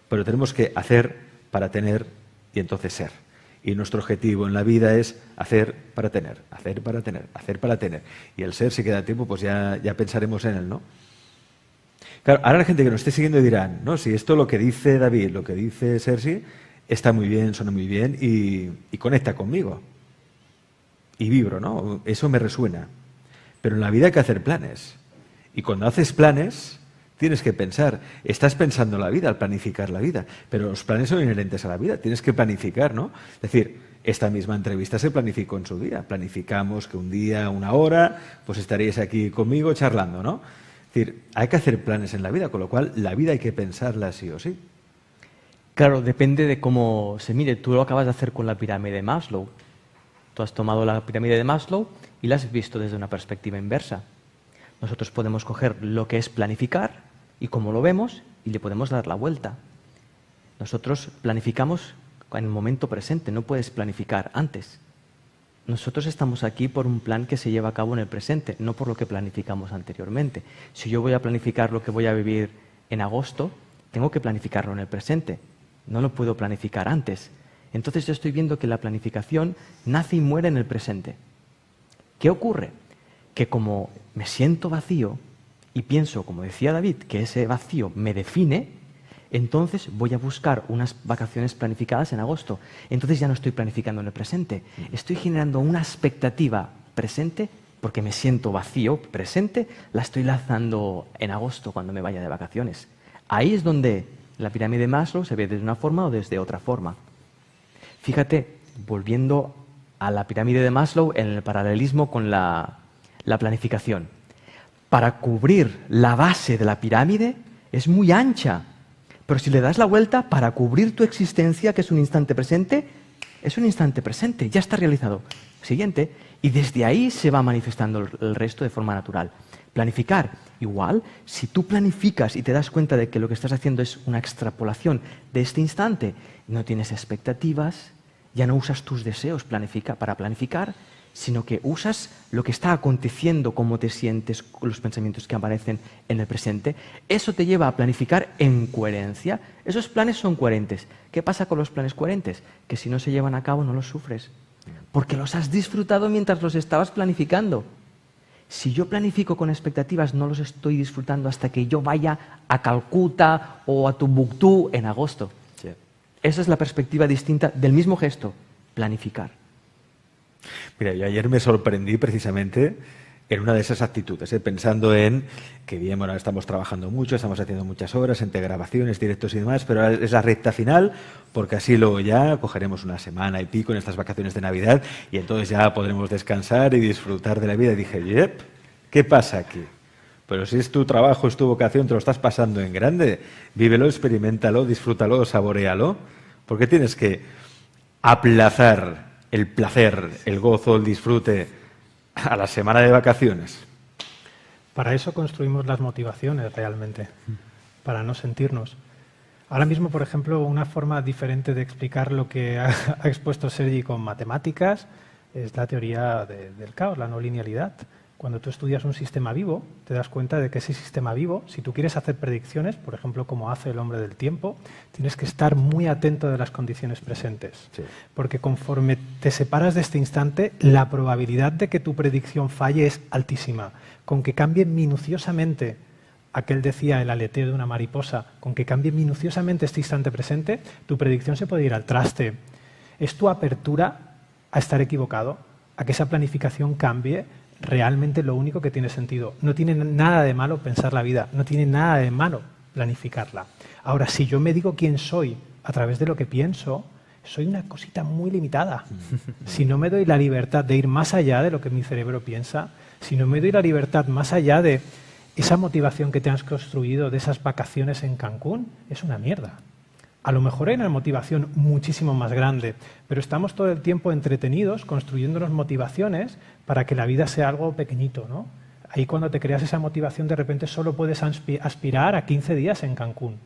pero tenemos que hacer para tener y entonces ser. Y nuestro objetivo en la vida es hacer para tener, hacer para tener, hacer para tener. Y el ser, si queda tiempo, pues ya pensaremos en él, ¿no? Claro, ahora la gente que nos esté siguiendo dirán, no, si esto lo que dice David, lo que dice Sergi, está muy bien, suena muy bien y conecta conmigo. Y vibro, ¿no? Eso me resuena. Pero en la vida hay que hacer planes. Y cuando haces planes, tienes que pensar. Estás pensando en la vida al planificar la vida, pero los planes son inherentes a la vida. Tienes que planificar, ¿no? Es decir, esta misma entrevista se planificó en su día. Planificamos que un día, una hora, pues estaríais aquí conmigo charlando, ¿no? Es decir, hay que hacer planes en la vida, con lo cual la vida hay que pensarla sí o sí. Claro, depende de cómo se mire. Tú lo acabas de hacer con la pirámide de Maslow. Tú has tomado la pirámide de Maslow y la has visto desde una perspectiva inversa. Nosotros podemos coger lo que es planificar y cómo lo vemos y le podemos dar la vuelta. Nosotros planificamos en el momento presente, no puedes planificar antes. Nosotros estamos aquí por un plan que se lleva a cabo en el presente, no por lo que planificamos anteriormente. Si yo voy a planificar lo que voy a vivir en agosto, tengo que planificarlo en el presente, no lo puedo planificar antes. Entonces yo estoy viendo que la planificación nace y muere en el presente. ¿Qué ocurre? Que como me siento vacío y pienso, como decía David, que ese vacío me define, entonces voy a buscar unas vacaciones planificadas en agosto. Entonces ya no estoy planificando en el presente. Estoy generando una expectativa presente porque me siento vacío presente, la estoy lanzando en agosto cuando me vaya de vacaciones. Ahí es donde la pirámide de Maslow se ve desde una forma o desde otra forma. Fíjate, volviendo a la pirámide de Maslow en el paralelismo con la planificación. Para cubrir la base de la pirámide es muy ancha, pero si le das la vuelta, para cubrir tu existencia, que es un instante presente, es un instante presente, ya está realizado. Siguiente, y desde ahí se va manifestando el resto de forma natural. Planificar, igual, si tú planificas y te das cuenta de que lo que estás haciendo es una extrapolación de este instante, no tienes expectativas, ya no usas tus deseos para planificar, sino que usas lo que está aconteciendo, cómo te sientes, los pensamientos que aparecen en el presente. Eso te lleva a planificar en coherencia. Esos planes son coherentes. ¿Qué pasa con los planes coherentes? Que si no se llevan a cabo no los sufres, porque los has disfrutado mientras los estabas planificando. Si yo planifico con expectativas, no los estoy disfrutando hasta que yo vaya a Calcuta o a Tombuctú en agosto. Sí. Esa es la perspectiva distinta del mismo gesto, planificar. Mira, yo ayer me sorprendí precisamente en una de esas actitudes, pensando en que bien, bueno, estamos trabajando mucho, estamos haciendo muchas horas entre grabaciones, directos y demás, pero ahora es la recta final, porque así luego ya cogeremos una semana y pico en estas vacaciones de Navidad y entonces ya podremos descansar y disfrutar de la vida. Y dije, yep, ¿qué pasa aquí? Pero si es tu trabajo, es tu vocación, te lo estás pasando en grande, vívelo, experiméntalo, disfrútalo, saboréalo. ¿Por qué tienes que aplazar el placer, el gozo, el disfrute a la semana de vacaciones? Para eso construimos las motivaciones realmente. para no sentirnos. Ahora mismo, por ejemplo, una forma diferente de explicar lo que ha expuesto Sergi con matemáticas es la teoría del caos, la no linealidad. Cuando tú estudias un sistema vivo, te das cuenta de que ese sistema vivo, si tú quieres hacer predicciones, por ejemplo, como hace el hombre del tiempo, tienes que estar muy atento de las condiciones presentes. Sí. Porque conforme te separas de este instante, la probabilidad de que tu predicción falle es altísima. Con que cambie minuciosamente, aquel decía el aleteo de una mariposa, con que cambie minuciosamente este instante presente, tu predicción se puede ir al traste. Es tu apertura a estar equivocado, a que esa planificación cambie, realmente lo único que tiene sentido. No tiene nada de malo pensar la vida, no tiene nada de malo planificarla. Ahora, si yo me digo quién soy a través de lo que pienso, soy una cosita muy limitada. Si no me doy la libertad de ir más allá de lo que mi cerebro piensa, si no me doy la libertad más allá de esa motivación que te has construido de esas vacaciones en Cancún, es una mierda. A lo mejor hay una motivación muchísimo más grande, pero estamos todo el tiempo entretenidos construyéndonos motivaciones para que la vida sea algo pequeñito, ¿no? Ahí cuando te creas esa motivación, de repente solo puedes aspirar a 15 días en Cancún.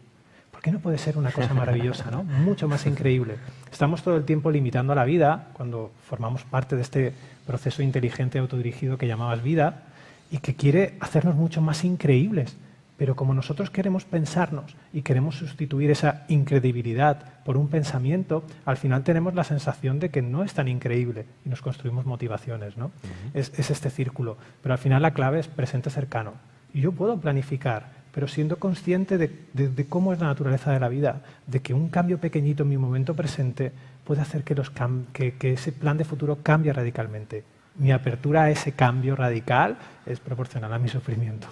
¿Por qué no puede ser una cosa maravillosa, ¿no? Mucho más increíble. Estamos todo el tiempo limitando a la vida cuando formamos parte de este proceso inteligente autodirigido que llamabas vida y que quiere hacernos mucho más increíbles. Pero como nosotros queremos pensarnos y queremos sustituir esa incredibilidad por un pensamiento, al final tenemos la sensación de que no es tan increíble y nos construimos motivaciones, ¿no? Es este círculo. Pero al final la clave es presente cercano. Y yo puedo planificar, pero siendo consciente de cómo es la naturaleza de la vida, de que un cambio pequeñito en mi momento presente puede hacer que ese plan de futuro cambie radicalmente. Mi apertura a ese cambio radical es proporcional a mi sufrimiento.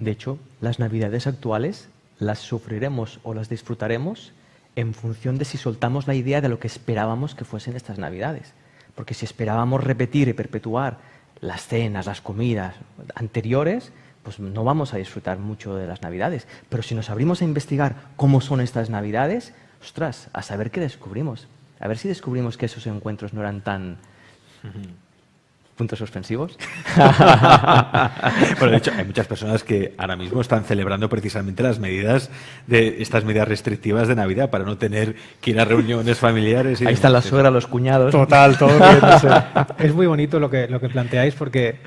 De hecho, las Navidades actuales las sufriremos o las disfrutaremos en función de si soltamos la idea de lo que esperábamos que fuesen estas Navidades. Porque si esperábamos repetir y perpetuar las cenas, las comidas anteriores, pues no vamos a disfrutar mucho de las Navidades. Pero si nos abrimos a investigar cómo son estas Navidades, ostras, a saber qué descubrimos. A ver si descubrimos que esos encuentros no eran tan... ¿Puntos suspensivos? Bueno, de hecho, hay muchas personas que ahora mismo están celebrando precisamente las medidas de estas medidas restrictivas de Navidad para no tener que ir a reuniones familiares. Ahí están la suegra, los cuñados. Total, todo riéndose. Es muy bonito lo que planteáis porque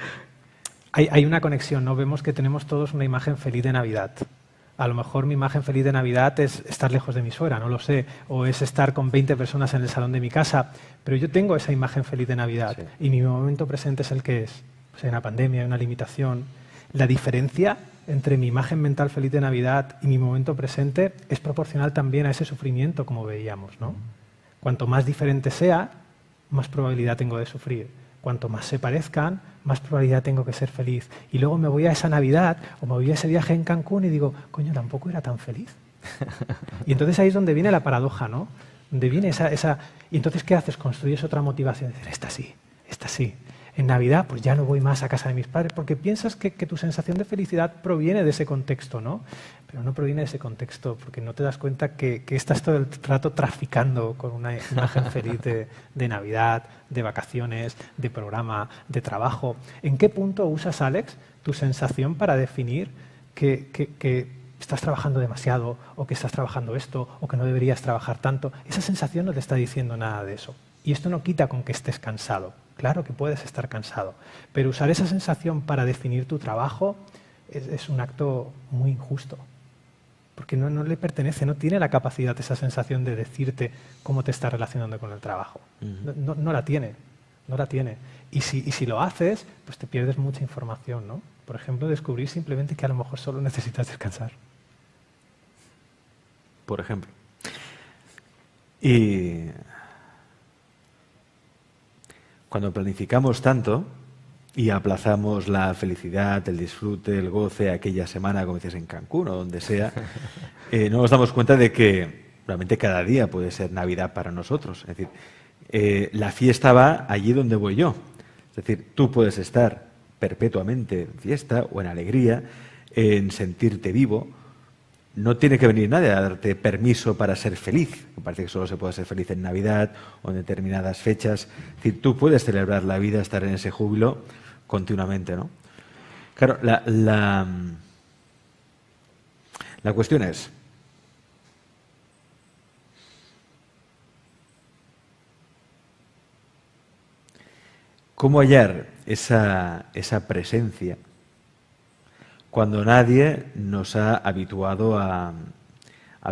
hay una conexión, ¿no? Vemos que tenemos todos una imagen feliz de Navidad. A lo mejor mi imagen feliz de Navidad es estar lejos de mi suegra, no lo sé, o es estar con 20 personas en el salón de mi casa, pero yo tengo esa imagen feliz de Navidad, sí. Y mi momento presente es el que es. Pues hay una pandemia, hay una limitación. La diferencia entre mi imagen mental feliz de Navidad y mi momento presente es proporcional también a ese sufrimiento, como veíamos, ¿no? Cuanto más diferente sea, más probabilidad tengo de sufrir. Cuanto más se parezcan, más probabilidad tengo que ser feliz. Y luego me voy a esa Navidad o me voy a ese viaje en Cancún y digo, coño, tampoco era tan feliz. Y entonces ahí es donde viene la paradoja, ¿no? Donde viene esa... Y entonces, ¿qué haces? Construyes otra motivación. Decir, esta sí. En Navidad, pues ya no voy más a casa de mis padres, porque piensas que tu sensación de felicidad proviene de ese contexto, ¿no? Pero no proviene de ese contexto, porque no te das cuenta que estás todo el rato traficando con una imagen feliz de Navidad, de vacaciones, de programa, de trabajo. ¿En qué punto usas, Alex, tu sensación para definir que estás trabajando demasiado, o que estás trabajando esto, o que no deberías trabajar tanto? Esa sensación no te está diciendo nada de eso. Y esto no quita con que estés cansado. Claro que puedes estar cansado, pero usar esa sensación para definir tu trabajo es un acto muy injusto, porque no le pertenece, no tiene la capacidad esa sensación de decirte cómo te estás relacionando con el trabajo. No la tiene. Y si lo haces, pues te pierdes mucha información, ¿no? Por ejemplo, descubrir simplemente que a lo mejor solo necesitas descansar. Por ejemplo. Y... cuando planificamos tanto y aplazamos la felicidad, el disfrute, el goce, aquella semana, como dices, en Cancún o donde sea, no nos damos cuenta de que realmente cada día puede ser Navidad para nosotros. Es decir, la fiesta va allí donde voy yo. Es decir, tú puedes estar perpetuamente en fiesta o en alegría, en sentirte vivo. No tiene que venir nadie a darte permiso para ser feliz. Me parece que solo se puede ser feliz en Navidad o en determinadas fechas. Es decir, tú puedes celebrar la vida, estar en ese júbilo continuamente, ¿no? Claro, La cuestión es, ¿cómo hallar esa presencia cuando nadie nos ha habituado a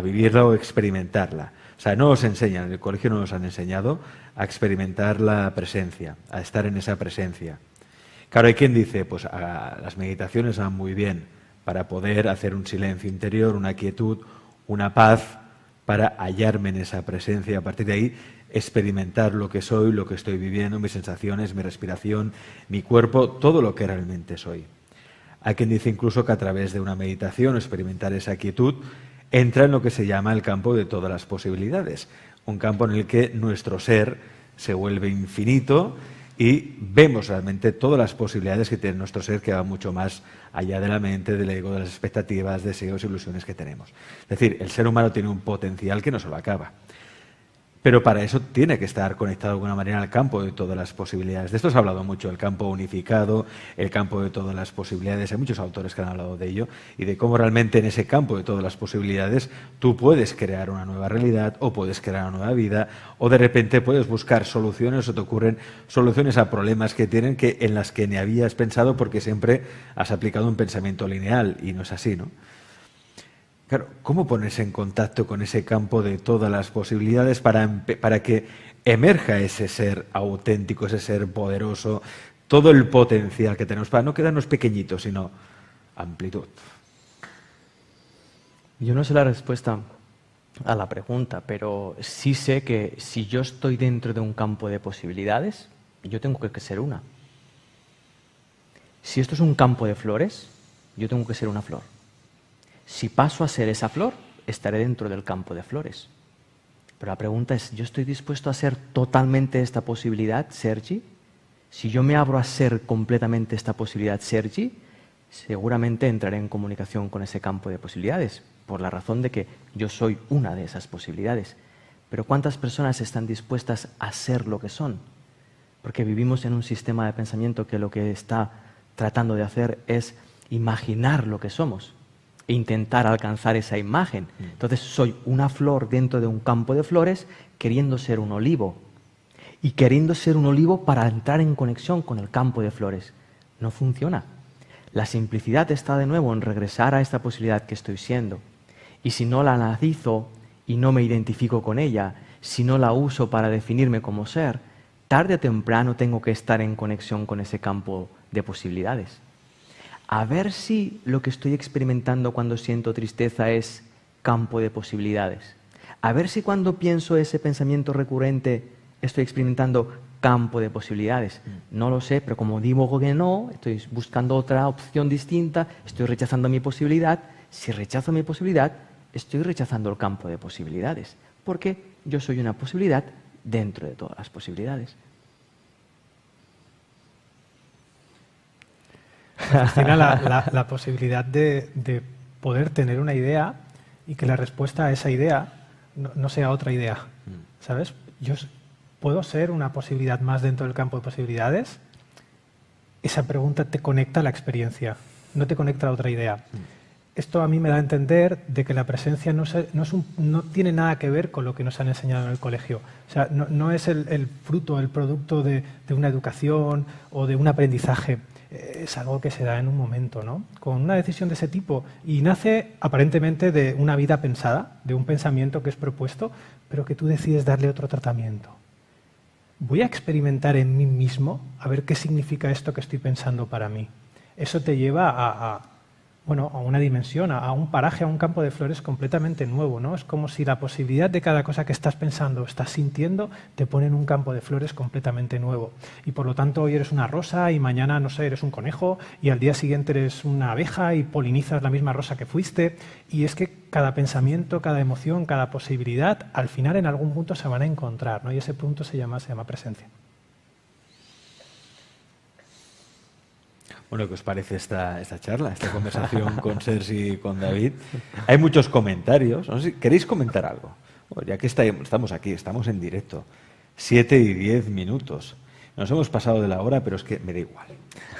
vivirla o experimentarla? O sea, no os enseñan, en el colegio no nos han enseñado a experimentar la presencia, a estar en esa presencia. Claro, hay quien dice, pues las meditaciones van muy bien para poder hacer un silencio interior, una quietud, una paz, para hallarme en esa presencia. A partir de ahí, experimentar lo que soy, lo que estoy viviendo, mis sensaciones, mi respiración, mi cuerpo, todo lo que realmente soy. Hay quien dice incluso que a través de una meditación, experimentar esa quietud, entra en lo que se llama el campo de todas las posibilidades, un campo en el que nuestro ser se vuelve infinito y vemos realmente todas las posibilidades que tiene nuestro ser, que va mucho más allá de la mente, del ego, de las expectativas, deseos, ilusiones que tenemos. Es decir, el ser humano tiene un potencial que no se lo acaba. Pero para eso tiene que estar conectado de alguna manera al campo de todas las posibilidades. De esto se ha hablado mucho, el campo unificado, el campo de todas las posibilidades. Hay muchos autores que han hablado de ello y de cómo realmente en ese campo de todas las posibilidades tú puedes crear una nueva realidad o puedes crear una nueva vida o de repente puedes buscar soluciones o te ocurren soluciones a problemas que tienen en las que ni habías pensado porque siempre has aplicado un pensamiento lineal y no es así, ¿no? Claro, ¿cómo ponerse en contacto con ese campo de todas las posibilidades para que emerja ese ser auténtico, ese ser poderoso, todo el potencial que tenemos, para no quedarnos pequeñitos, sino amplitud? Yo no sé la respuesta a la pregunta, pero sí sé que si yo estoy dentro de un campo de posibilidades, yo tengo que ser una. Si esto es un campo de flores, yo tengo que ser una flor. Si paso a ser esa flor, estaré dentro del campo de flores. Pero la pregunta es, ¿yo estoy dispuesto a ser totalmente esta posibilidad, Sergi? Si yo me abro a ser completamente esta posibilidad, Sergi, seguramente entraré en comunicación con ese campo de posibilidades, por la razón de que yo soy una de esas posibilidades. Pero ¿cuántas personas están dispuestas a ser lo que son? Porque vivimos en un sistema de pensamiento que lo que está tratando de hacer es imaginar lo que somos e intentar alcanzar esa imagen. Entonces soy una flor dentro de un campo de flores queriendo ser un olivo. Y queriendo ser un olivo para entrar en conexión con el campo de flores. No funciona. La simplicidad está de nuevo en regresar a esta posibilidad que estoy siendo. Y si no la analizo y no me identifico con ella, si no la uso para definirme como ser, tarde o temprano tengo que estar en conexión con ese campo de posibilidades. A ver si lo que estoy experimentando cuando siento tristeza es campo de posibilidades. A ver si cuando pienso ese pensamiento recurrente estoy experimentando campo de posibilidades. No lo sé, pero como digo que no, estoy buscando otra opción distinta, estoy rechazando mi posibilidad. Si rechazo mi posibilidad, estoy rechazando el campo de posibilidades, porque yo soy una posibilidad dentro de todas las posibilidades. Fascina la posibilidad de poder tener una idea y que la respuesta a esa idea no sea otra idea, ¿sabes? Yo puedo ser una posibilidad más dentro del campo de posibilidades. Esa pregunta te conecta a la experiencia, no te conecta a otra idea. Esto a mí me da a entender de que la presencia no tiene nada que ver con lo que nos han enseñado en el colegio. O sea, no es el fruto, el producto de una educación o de un aprendizaje. Es algo que se da en un momento, ¿no? Con una decisión de ese tipo y nace aparentemente de una vida pensada, de un pensamiento que es propuesto, pero que tú decides darle otro tratamiento. Voy a experimentar en mí mismo a ver qué significa esto que estoy pensando para mí. Eso te lleva a una dimensión, a un paraje, a un campo de flores completamente nuevo, ¿no? Es como si la posibilidad de cada cosa que estás pensando, estás sintiendo, te pone en un campo de flores completamente nuevo. Y por lo tanto hoy eres una rosa y mañana, no sé, eres un conejo y al día siguiente eres una abeja y polinizas la misma rosa que fuiste. Y es que cada pensamiento, cada emoción, cada posibilidad, al final en algún punto se van a encontrar, ¿no? Y ese punto se llama presencia. Bueno, ¿qué os parece esta charla, esta conversación con Sergi y con David? Hay muchos comentarios. No sé si queréis comentar algo. Bueno, ya que estamos aquí, estamos en directo. 7 y 10 minutos. Nos hemos pasado de la hora, pero es que me da igual.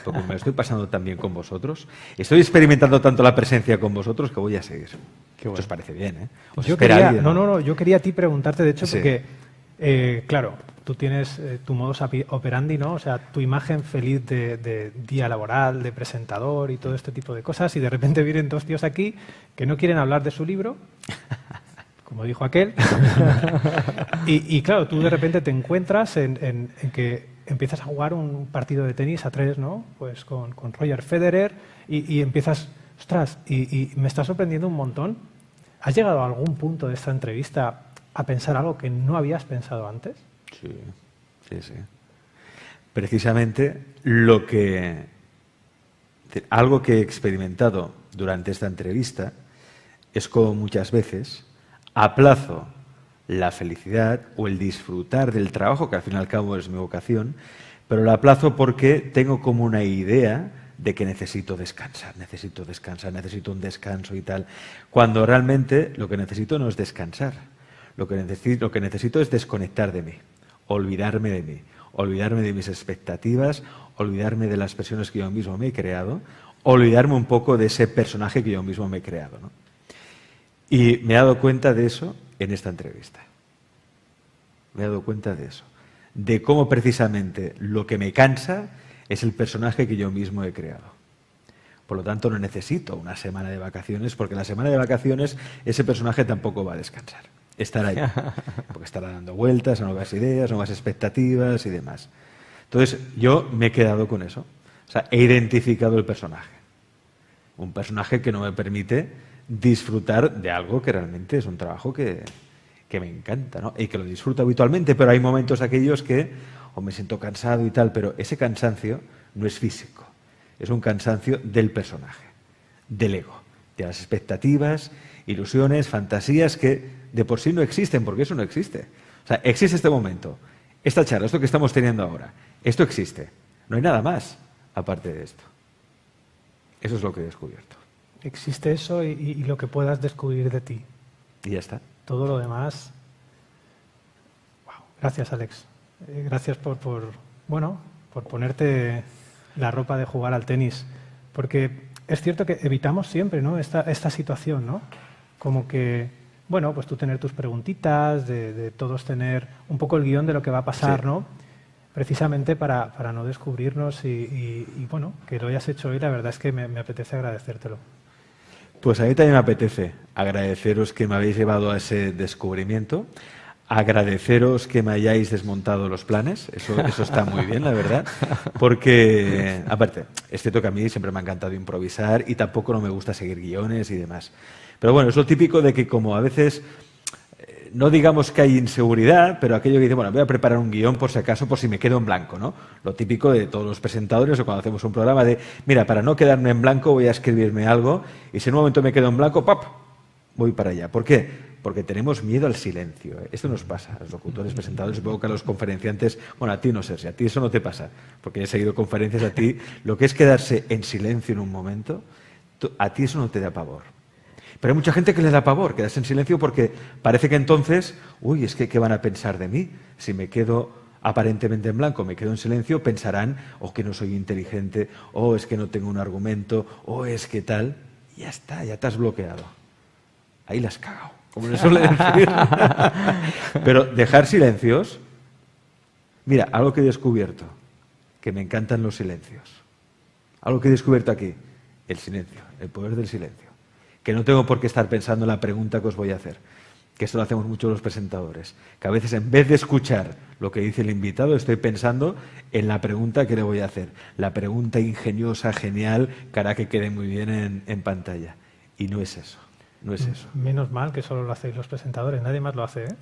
Porque me lo estoy pasando tan bien con vosotros. Estoy experimentando tanto la presencia con vosotros que voy a seguir. Qué bueno. Os parece bien, ¿eh? Os Yo espera quería, alguien, no, yo quería a ti preguntarte, de hecho, Sí. porque, claro, tú tienes tu modus operandi, ¿no? O sea, tu imagen feliz de día laboral, de presentador y todo este tipo de cosas, y de repente vienen dos tíos aquí que no quieren hablar de su libro, como dijo aquel, y claro, tú de repente te encuentras en que empiezas a jugar un partido de tenis a 3, ¿no? Pues con Roger Federer, y empiezas, ostras, y me está sorprendiendo un montón. ¿Has llegado a algún punto de esta entrevista a pensar algo que no habías pensado antes? Sí, sí, sí. Precisamente algo que he experimentado durante esta entrevista es como muchas veces aplazo la felicidad o el disfrutar del trabajo, que al fin y al cabo es mi vocación, pero la aplazo porque tengo como una idea de que necesito descansar, necesito un descanso y tal, cuando realmente lo que necesito no es descansar, lo que necesito es desconectar de mí, olvidarme de mí, olvidarme de mis expectativas, olvidarme de las personas que yo mismo me he creado, olvidarme un poco de ese personaje que yo mismo me he creado, ¿no? Y me he dado cuenta de eso en esta entrevista. Me he dado cuenta de eso, de cómo precisamente lo que me cansa es el personaje que yo mismo he creado. Por lo tanto, no necesito una semana de vacaciones, porque la semana de vacaciones ese personaje tampoco va a descansar. Estará ahí, porque estará dando vueltas a nuevas ideas, nuevas expectativas y demás. Entonces, yo me he quedado con eso. O sea, he identificado el personaje. Un personaje que no me permite disfrutar de algo que realmente es un trabajo que me encanta, ¿no? Y que lo disfruto habitualmente, pero hay momentos aquellos que o me siento cansado y tal, pero ese cansancio no es físico, es un cansancio del personaje, del ego, de las expectativas, ilusiones, fantasías que de por sí no existen, porque eso no existe. O sea, existe este momento, esta charla, esto que estamos teniendo ahora, esto existe, no hay nada más aparte de esto. Eso es lo que he descubierto. Existe eso y lo que puedas descubrir de ti. Y ya está. Todo lo demás... Wow. Gracias, Alex. Gracias por ponerte la ropa de jugar al tenis. Porque es cierto que evitamos siempre, ¿no? esta situación, ¿no? Como que, bueno, pues tú tener tus preguntitas, de todos tener un poco el guión de lo que va a pasar, Sí. ¿no? Precisamente para no descubrirnos y bueno, que lo hayas hecho hoy, la verdad es que me apetece agradecértelo. Pues a mí también me apetece agradeceros que me habéis llevado a ese descubrimiento, agradeceros que me hayáis desmontado los planes, eso está muy bien, la verdad, porque, aparte, es cierto que a mí siempre me ha encantado improvisar y tampoco no me gusta seguir guiones y demás. Pero bueno, es lo típico de que como a veces... No digamos que hay inseguridad, pero aquello que dice, bueno, voy a preparar un guión por si acaso, por si me quedo en blanco, ¿no? Lo típico de todos los presentadores o cuando hacemos un programa de, mira, para no quedarme en blanco voy a escribirme algo y si en un momento me quedo en blanco, ¡pap!, voy para allá. ¿Por qué? Porque tenemos miedo al silencio. Esto nos pasa a los locutores, presentadores, supongo que a los conferenciantes, bueno, a ti no sé, si a ti eso no te pasa, porque he seguido conferencias, a ti lo que es quedarse en silencio en un momento, a ti eso no te da pavor. Pero hay mucha gente que le da pavor quedarse en silencio porque parece que entonces, uy, es que ¿qué van a pensar de mí? Si me quedo aparentemente en blanco, me quedo en silencio, pensarán o que no soy inteligente, o es que no tengo un argumento, o es que tal. Y ya está, ya te has bloqueado. Ahí la has cagado, como le suele decir. Pero dejar silencios... Mira, algo que he descubierto, que me encantan los silencios. Algo que he descubierto aquí, el silencio, el poder del silencio. Que no tengo por qué estar pensando en la pregunta que os voy a hacer, que esto lo hacemos mucho los presentadores, que a veces en vez de escuchar lo que dice el invitado, estoy pensando en la pregunta que le voy a hacer, la pregunta ingeniosa, genial, que hará que quede muy bien en pantalla. Y no es eso, no es eso. Menos mal que solo lo hacéis los presentadores, nadie más lo hace, ¿eh?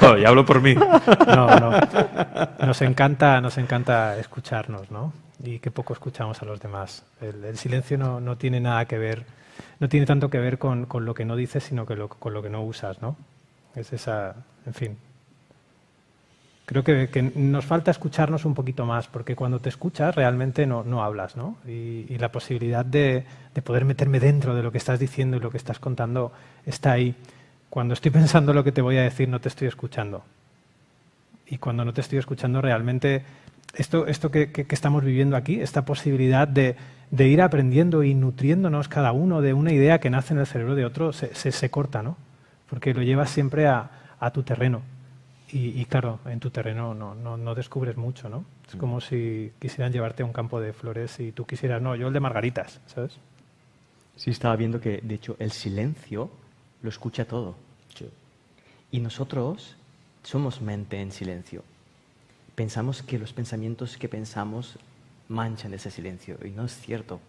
Oh, ya hablo por mí. No. Nos encanta escucharnos, ¿no? Y que poco escuchamos a los demás. El silencio no tiene nada que ver, no tiene tanto que ver con lo que no dices, sino con lo que no usas, ¿no? Es esa, en fin. Creo que nos falta escucharnos un poquito más, porque cuando te escuchas realmente no hablas, ¿no? Y la posibilidad de poder meterme dentro de lo que estás diciendo y lo que estás contando está ahí. Cuando estoy pensando lo que te voy a decir, no te estoy escuchando. Y cuando no te estoy escuchando realmente, esto que estamos viviendo aquí, esta posibilidad de ir aprendiendo y nutriéndonos cada uno de una idea que nace en el cerebro de otro, se corta, ¿no? Porque lo llevas siempre a tu terreno. Y claro, en tu terreno no descubres mucho, ¿no? Es como si quisieran llevarte a un campo de flores y tú quisieras, no, yo el de margaritas, ¿sabes? Sí, estaba viendo que, de hecho, el silencio lo escucha todo. Sí. Y nosotros somos mente en silencio. Pensamos que los pensamientos que pensamos manchan ese silencio. Y no es cierto.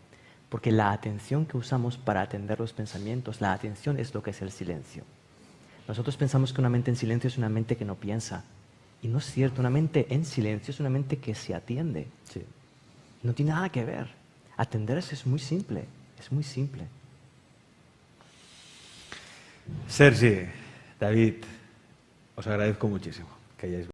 Porque la atención que usamos para atender los pensamientos, la atención es lo que es el silencio. Nosotros pensamos que una mente en silencio es una mente que no piensa. Y no es cierto. Una mente en silencio es una mente que se atiende. Sí. No tiene nada que ver. Atenderse es muy simple. Es muy simple. Sergi, David, os agradezco muchísimo que hayáis